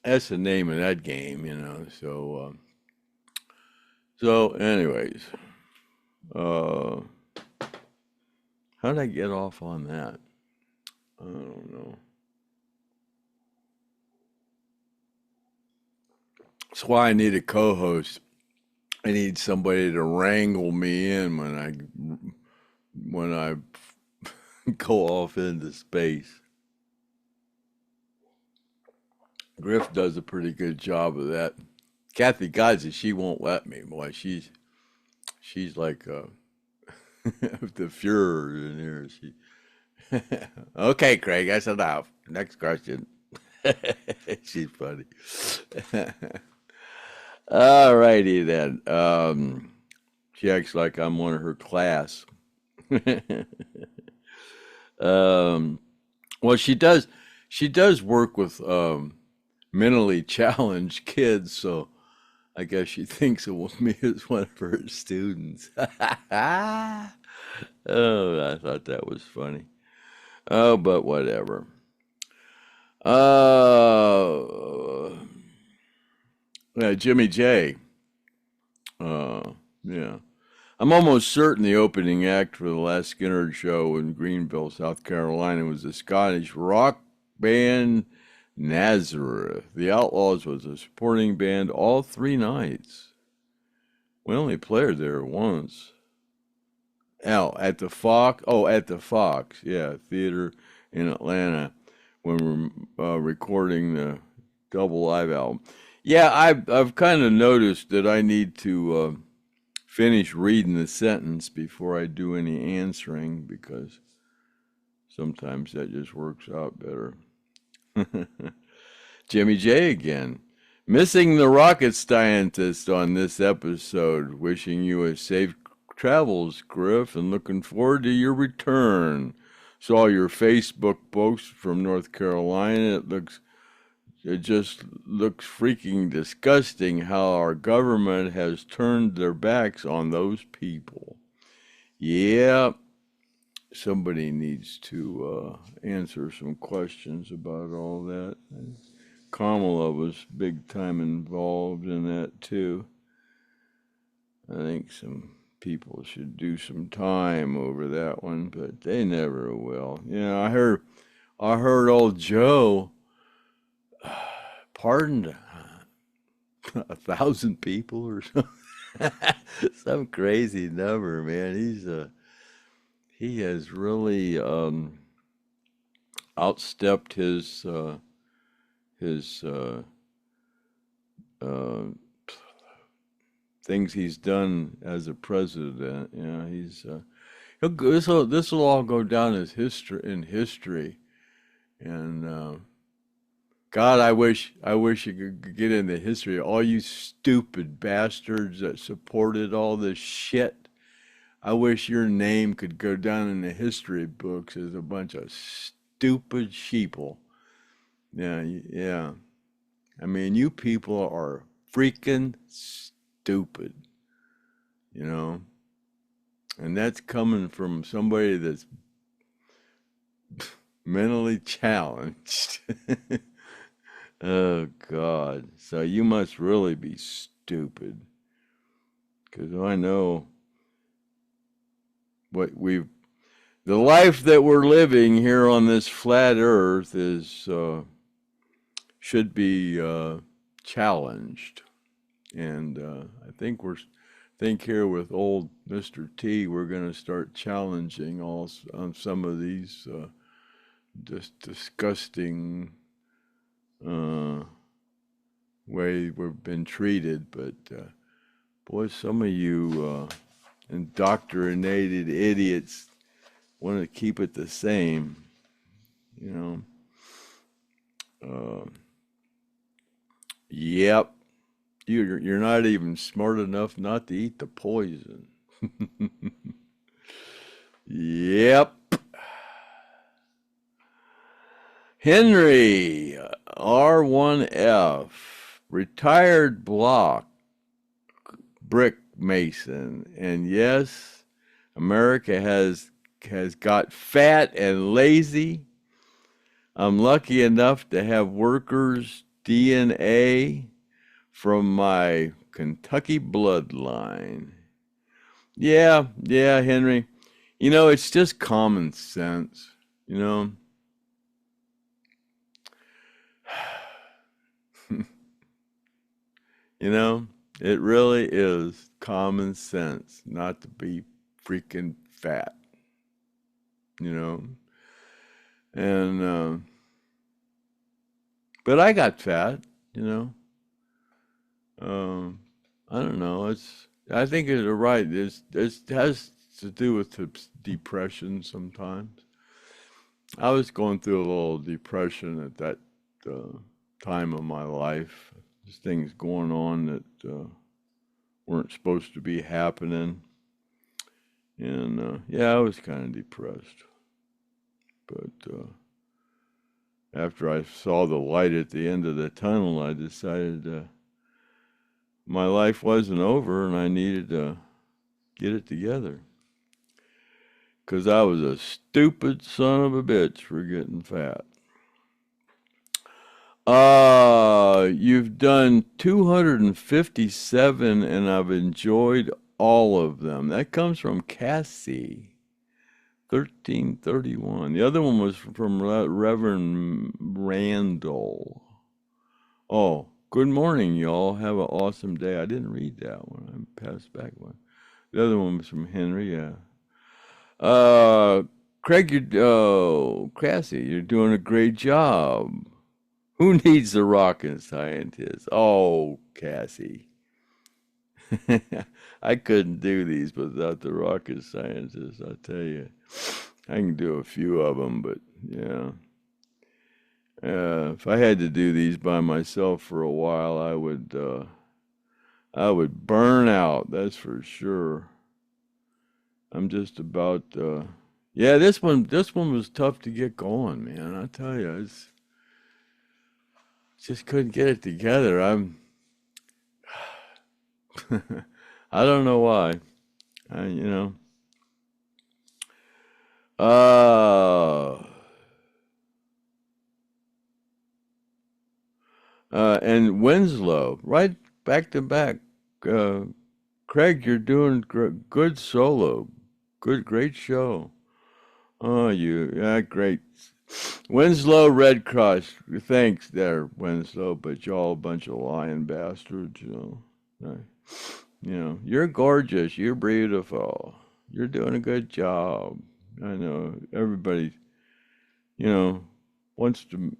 that's the name of that game, So anyways, how did I get off on that? I don't know. That's why I need a co-host. I need somebody to wrangle me in when I go off into space. Griff does a pretty good job of that. Kathy Godse, she won't let me. Boy, she's like the Fuhrer in here. Okay, Craig, that's enough. Next question. She's funny. All righty then. She acts like I'm one of her class. Well, she does work with mentally challenged kids, so I guess she thinks of me as one of her students. Oh, I thought that was funny. Oh, but whatever. Yeah, Jimmy J. Yeah. I'm almost certain the opening act for the last Skynyrd show in Greenville, South Carolina was a Scottish rock band Nazareth. The Outlaws was a supporting band all 3 nights. We only played there once. At the Fox. Oh, at the Fox. Yeah, theater in Atlanta when we're recording the double live album. Yeah, I've kind of noticed that I need to finish reading the sentence before I do any answering, because sometimes that just works out better. Jimmy J again. Missing the rocket scientist on this episode. Wishing you a safe travels, Griff, and looking forward to your return. Saw your Facebook post from North Carolina. It just looks freaking disgusting how our government has turned their backs on those people. Yeah, somebody needs to answer some questions about all that. Kamala was big time involved in that too. I think some people should do some time over that one, but they never will. Yeah, I heard old Joe pardoned 1,000 people or something. Some crazy number, man. He has really outstepped his things he's done as a president. You know, this will all go down as history. And God, I wish you could get into history. All you stupid bastards that supported all this shit. I wish your name could go down in the history books as a bunch of stupid sheeple. Yeah. I mean, you people are freaking stupid, you know? And that's coming from somebody that's mentally challenged. Oh, God. So you must really be stupid. Because I know the life that we're living here on this flat earth should be challenged. And I think here with old Mr. T, we're going to start challenging on some of these just disgusting way we've been treated. But boy, some of you indoctrinated idiots want to keep it the same, you know. Yep. You're not even smart enough not to eat the poison. Yep. Henry, R1F, retired brick mason. And yes, America has got fat and lazy. I'm lucky enough to have workers' DNA from my Kentucky bloodline. Yeah, Henry. You know, it's just common sense, you know. You know, it really is common sense not to be freaking fat, you know. And, but I got fat, you know. I don't know. I think you're right. It has to do with depression sometimes. I was going through a little depression at that time of my life. There's things going on that weren't supposed to be happening. And yeah, I was kind of depressed. But after I saw the light at the end of the tunnel, I decided my life wasn't over and I needed to get it together. Because I was a stupid son of a bitch for getting fat. You've done 257 and I've enjoyed all of them. That comes from Cassie. 1331. The other one was from Reverend Randall. Oh, good morning, y'all. Have an awesome day. I didn't read that one. I passed back one. The other one was from Henry, yeah. Craig, Cassie, you're doing a great job. Who needs the rocket scientist? Oh, Cassie. I couldn't do these without the rocket scientist, I'll tell you. I can do a few of them, but yeah. If I had to do these by myself for a while, I would burn out, that's for sure. I'm just about, yeah, this one was tough to get going, man. I tell you, just couldn't get it together. I don't know why. And Winslow, right back to back. Craig, you're doing good solo. Great show. Oh, yeah, great. Winslow, Red Cross. Thanks there, Winslow, but y'all a bunch of lying bastards, you're gorgeous. You're beautiful. You're doing a good job. I know everybody, wants to,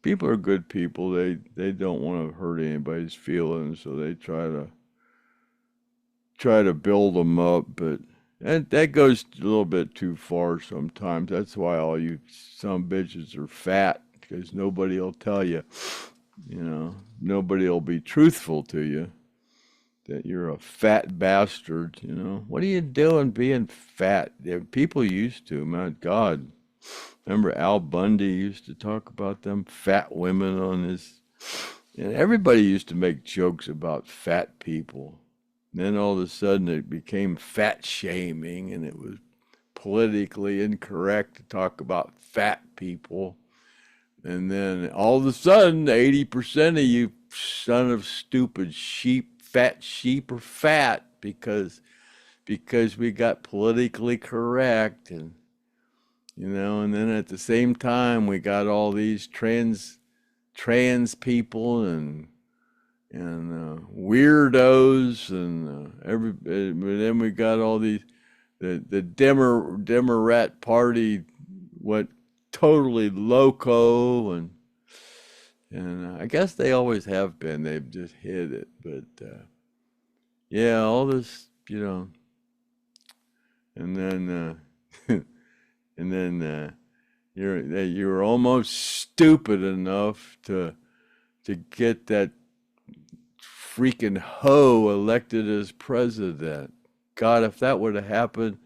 people are good people. They don't want to hurt anybody's feelings, so they try to build them up, but that goes a little bit too far sometimes. That's why all you some bitches are fat, because nobody will tell you, nobody will be truthful to you that you're a fat bastard, What are you doing being fat? People used to, my God. Remember Al Bundy used to talk about them fat women on his, and everybody used to make jokes about fat people. And then all of a sudden it became fat shaming, and it was politically incorrect to talk about fat people. And then all of a sudden 80% of you son of stupid fat sheep are fat because we got politically correct, and and then at the same time we got all these trans people and weirdos, and then we got all these the Democrat Party went totally loco, and I guess they always have been. They've just hid it, but yeah, all this, and then you're almost stupid enough to get that freaking hoe elected as president. God, if that would have happened,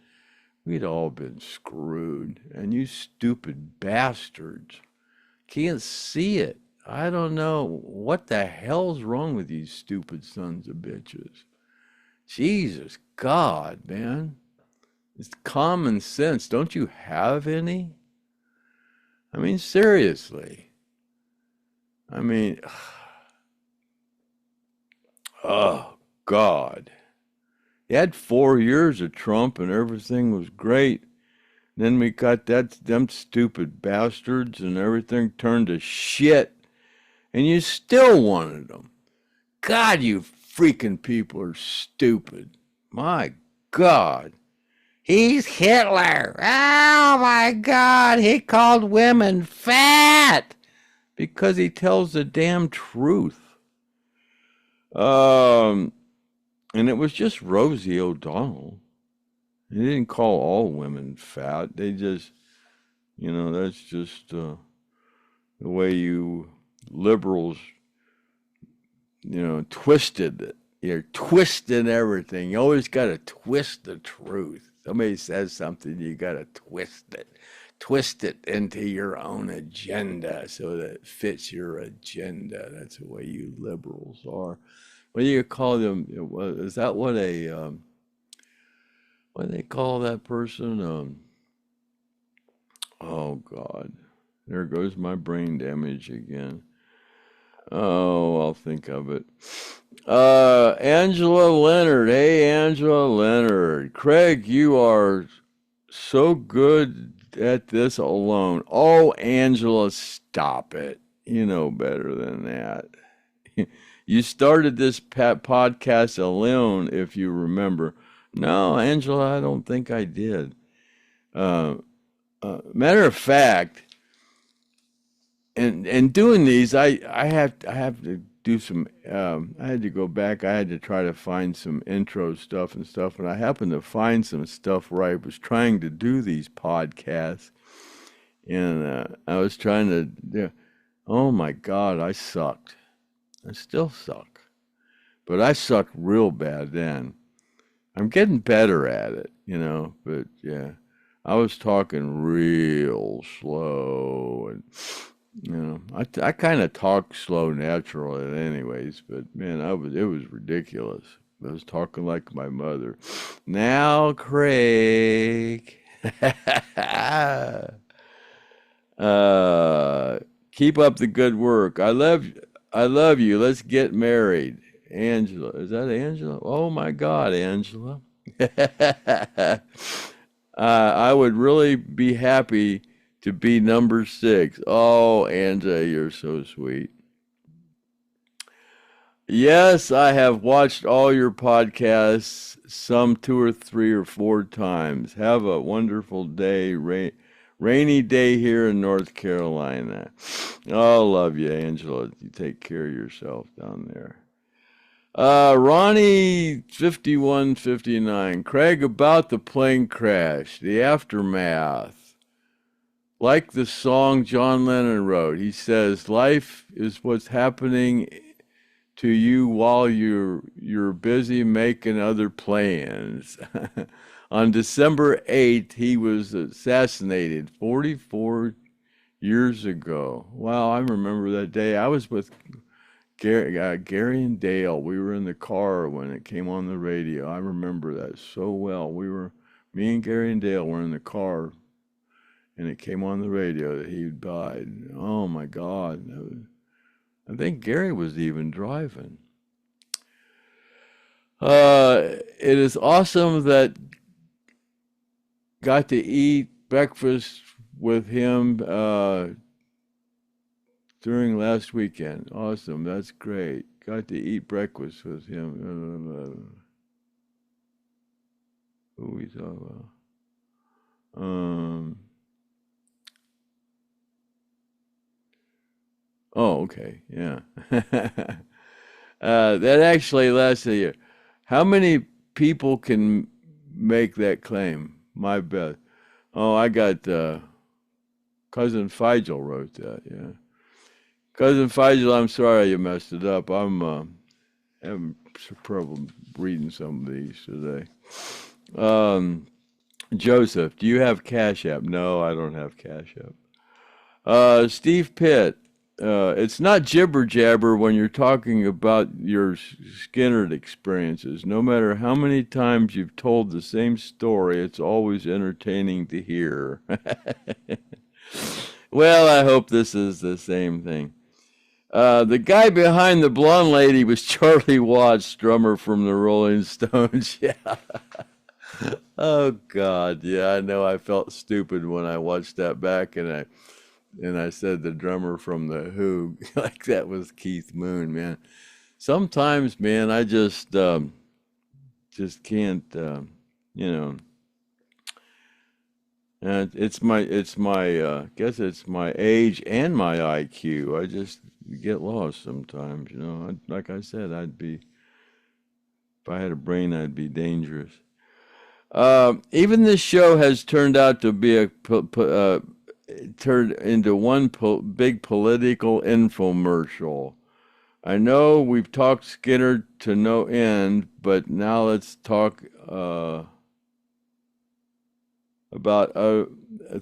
we'd all been screwed. And you stupid bastards can't see it. I don't know what the hell's wrong with you stupid sons of bitches. Jesus God, man. It's common sense. Don't you have any? I mean, seriously. I mean, oh, God. You had 4 years of Trump and everything was great. Then we got them stupid bastards and everything turned to shit. And you still wanted them. God, you freaking people are stupid. My God. He's Hitler. Oh my God, he called women fat. Because he tells the damn truth. And it was just Rosie O'Donnell. He didn't call all women fat. They just, that's just the way you liberals, twisted it. You're twisting everything. You always got to twist the truth. Somebody says something, you got to twist it. Twist it into your own agenda so that it fits your agenda. That's the way you liberals are. What do you call them? Is that what what do they call that person? Oh, God. There goes my brain damage again. Oh, I'll think of it. Angela Lynyrd. Hey, Angela Lynyrd. Craig, you are so good at this alone. Oh, Angela, stop it. You know better than that. You started this podcast alone, if you remember. No, Angela, I don't think I did. Matter of fact, and doing these, I have to do some. I had to go back. I had to try to find some intro stuff, and I happened to find some stuff where I was trying to do these podcasts, and I was trying to. Oh my God, I sucked. I still suck, but I sucked real bad then. I'm getting better at it, but yeah, I was talking real slow, and I kind of talk slow naturally anyways, but man, it was ridiculous. I was talking like my mother. Now, Craig, keep up the good work. I love you. Let's get married. Angela. Is that Angela? Oh my God, Angela. I would really be happy to be number 6. Oh, Angela, you're so sweet. Yes, I have watched all your podcasts, some 2 or 3 or 4 times. Have a wonderful day. Rainy day here in North Carolina. Oh, love you, Angela. You take care of yourself down there. Ronnie 5159. Craig, about the plane crash, the aftermath. Like the song John Lennon wrote, he says, life is what's happening to you while you're busy making other plans. On December 8th, he was assassinated 44 years ago. Wow, I remember that day. I was with Gary and Dale. We were in the car when it came on the radio. I remember that so well. Me and Gary and Dale were in the car, and it came on the radio that he died. Oh my God. I think Gary was even driving. It is awesome that got to eat breakfast with him during last weekend. Awesome. That's great. Got to eat breakfast with him. Who we talking about? Oh, okay. Yeah. That actually lasts a year. How many people can make that claim? My best. Oh, I got Cousin Figel wrote that. Yeah. Cousin Figel, I'm sorry you messed it up. I'm having some problem reading some of these today. Joseph, do you have Cash App? No, I don't have Cash App. Steve Pitt, it's not jibber jabber when you're talking about your Skynyrd experiences. No matter how many times you've told the same story, it's always entertaining to hear. Well, I hope this is the same thing. The guy behind the blonde lady was Charlie Watts, drummer from the Rolling Stones. Yeah. Oh God, yeah, I know. I felt stupid when I watched that back, and I said the drummer from the Who, like that was Keith Moon, man. Sometimes, man, I just can't, it's my guess it's my age and my IQ. I just get lost sometimes, like I said, if I had a brain, I'd be dangerous. Even this show has turned out to be turned into one big political infomercial. I know we've talked Skynyrd to no end, but now let's talk about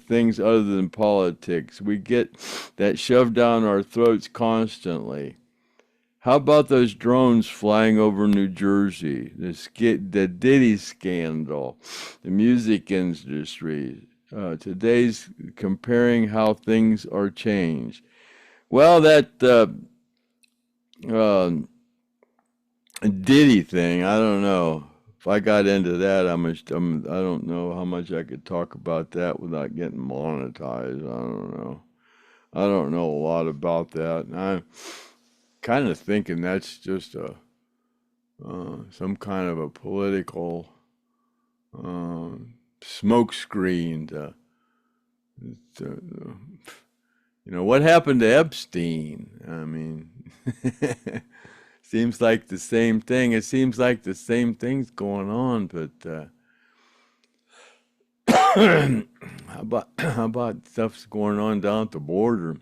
things other than politics. We get that shoved down our throats constantly. How about those drones flying over New Jersey? The Diddy scandal, the music industry. Today's comparing how things are changed. Well, that Diddy thing, I don't know. if I got into that, I don't know how much I could talk about that without getting monetized. I don't know. I don't know a lot about that. And I'm kind of thinking that's just some kind of a political smoke screen to what happened to Epstein? I mean, seems like the same thing. It seems like the same thing's going on, but how about stuff's going on down at the border?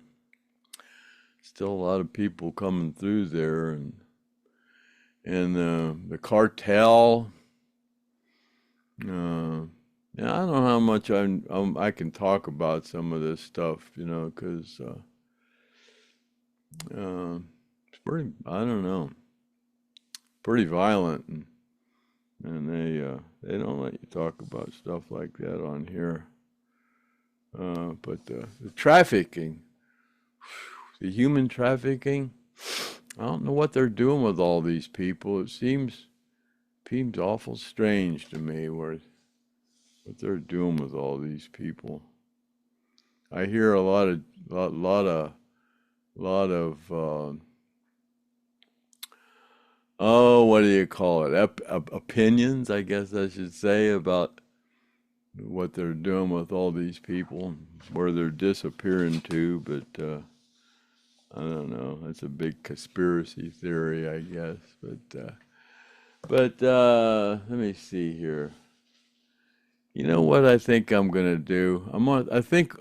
Still a lot of people coming through there, and the cartel. Yeah, I don't know how much I can talk about some of this stuff, because it's pretty. I don't know, pretty violent, and they don't let you talk about stuff like that on here. But the trafficking, the human trafficking, I don't know what they're doing with all these people. It seems awful strange to me what they're doing with all these people. I hear a lot of what do you call it? Opinions, I guess I should say, about what they're doing with all these people, where they're disappearing to, but I don't know. That's a big conspiracy theory, I guess. But let me see here. You know what I think I'm gonna do? I think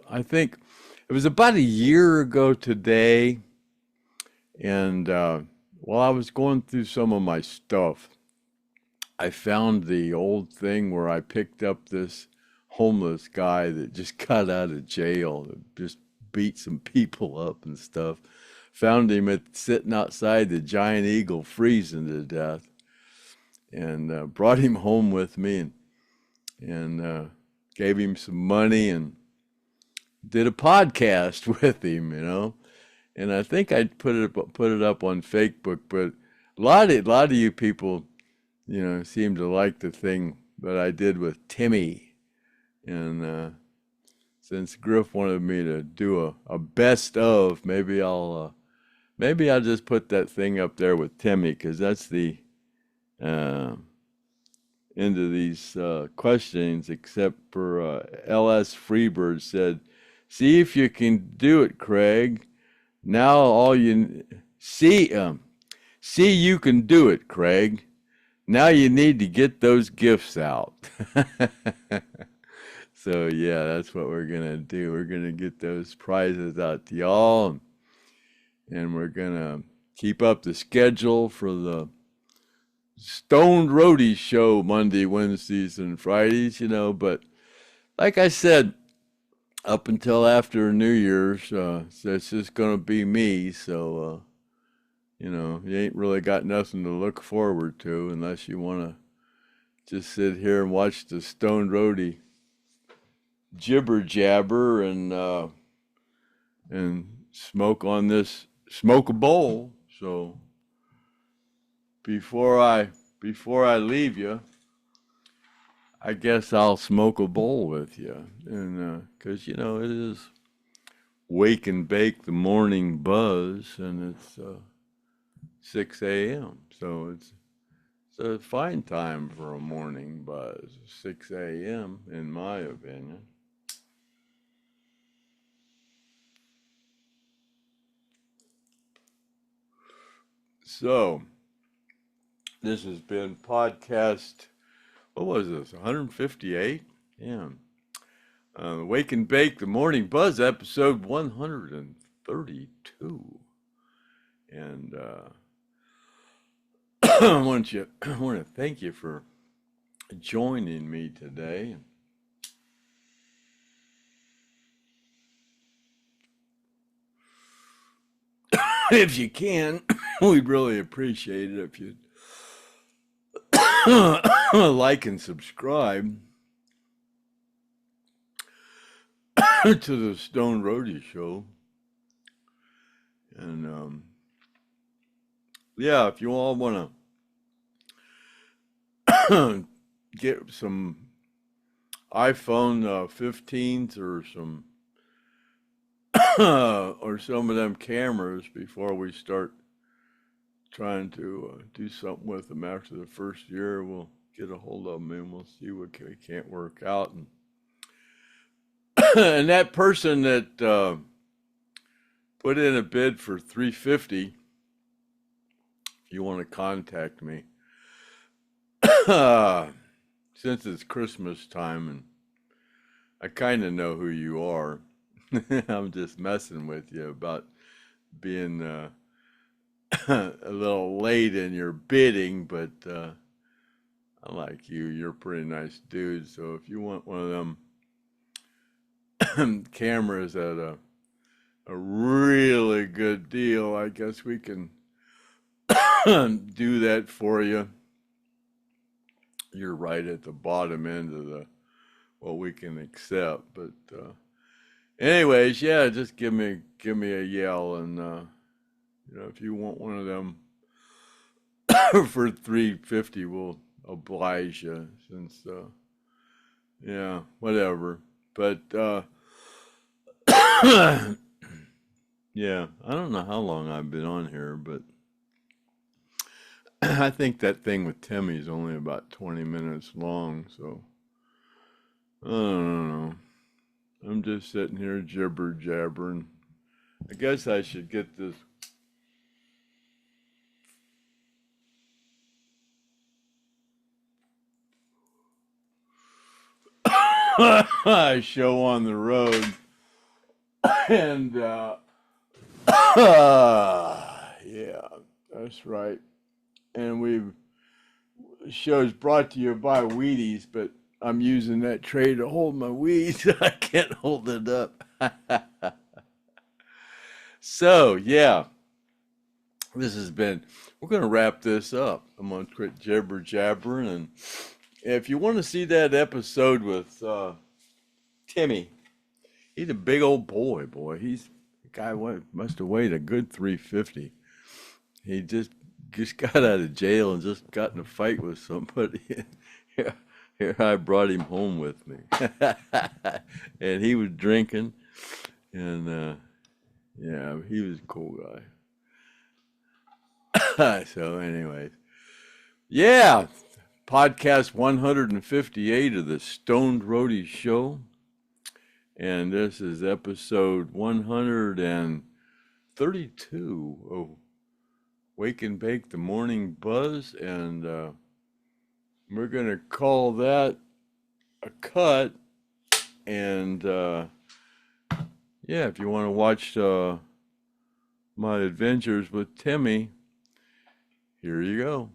it was about a year ago today, and while I was going through some of my stuff, I found the old thing where I picked up this homeless guy that just got out of jail, that just beat some people up and stuff. Found him sitting outside the Giant Eagle freezing to death, and brought him home with me, and gave him some money and did a podcast with him, And I think I put it up on Facebook, but a lot of you people, seem to like the thing that I did with Timmy, and since Griff wanted me to do a best of, maybe I'll just put that thing up there with Timmy, because that's the end of these questions, except for L.S. Freebird said, "See if you can do it, Craig. Now all you see you can do it, Craig. Now you need to get those gifts out." So yeah, that's what we're gonna do. We're gonna get those prizes out to y'all, and we're gonna keep up the schedule for the STONED Roadie show Monday, Wednesdays, and Fridays, but like I said, up until after New Year's, it's just going to be me, so, you ain't really got nothing to look forward to unless you want to just sit here and watch the STONED Roadie jibber jabber and smoke a bowl, so... Before I leave you, I guess I'll smoke a bowl with you, and because it is wake and bake the morning buzz, and it's 6 a.m. So it's a fine time for a morning buzz, 6 a.m. in my opinion. So. This has been podcast, what was this, 158? Yeah. Wake and Bake, the Morning Buzz, episode 132. And I want to thank you for joining me today. If you can, we'd really appreciate it if you'd like and subscribe to the STONED Roadie show. And yeah, if you all want get some iPhone 15s or some or some of them cameras before we start trying to do something with them. After the first year, we'll get a hold of them and we'll see what can't work out. And and that person that put in a bid for $350, if you want to contact me, since it's Christmas time and I kind of know who you are. I'm just messing with you about being a little late in your bidding, but I like you. You're a pretty nice dude. So if you want one of them cameras at a really good deal, I guess we can do that for you. You're right at the bottom end of the what we can accept, but anyways, yeah, just give me a yell, and if you want one of them for $350, we'll oblige you. Since yeah, whatever. But yeah, I don't know how long I've been on here, but I think that thing with Timmy is only about 20 minutes long, so I don't know. I'm just sitting here jibber jabbering. I guess I should get this. Show on the road. And yeah, that's right. And show's brought to you by Wheaties, but I'm using that tray to hold my weed. I can't hold it up. So, yeah, we're going to wrap this up. I'm going to quit jibber jabbering. And if you want to see that episode with Timmy, he's a big old boy. The guy must have weighed a good 350. He just got out of jail and just got in a fight with somebody. Here I brought him home with me. And he was drinking. And, yeah, he was a cool guy. So, anyways. Yeah. Podcast 158 of the Stoned Roadie Show. And this is episode 132 of Wake and Bake the Morning Buzz. And we're going to call that a cut. And yeah, if you want to watch my adventures with Timmy, here you go.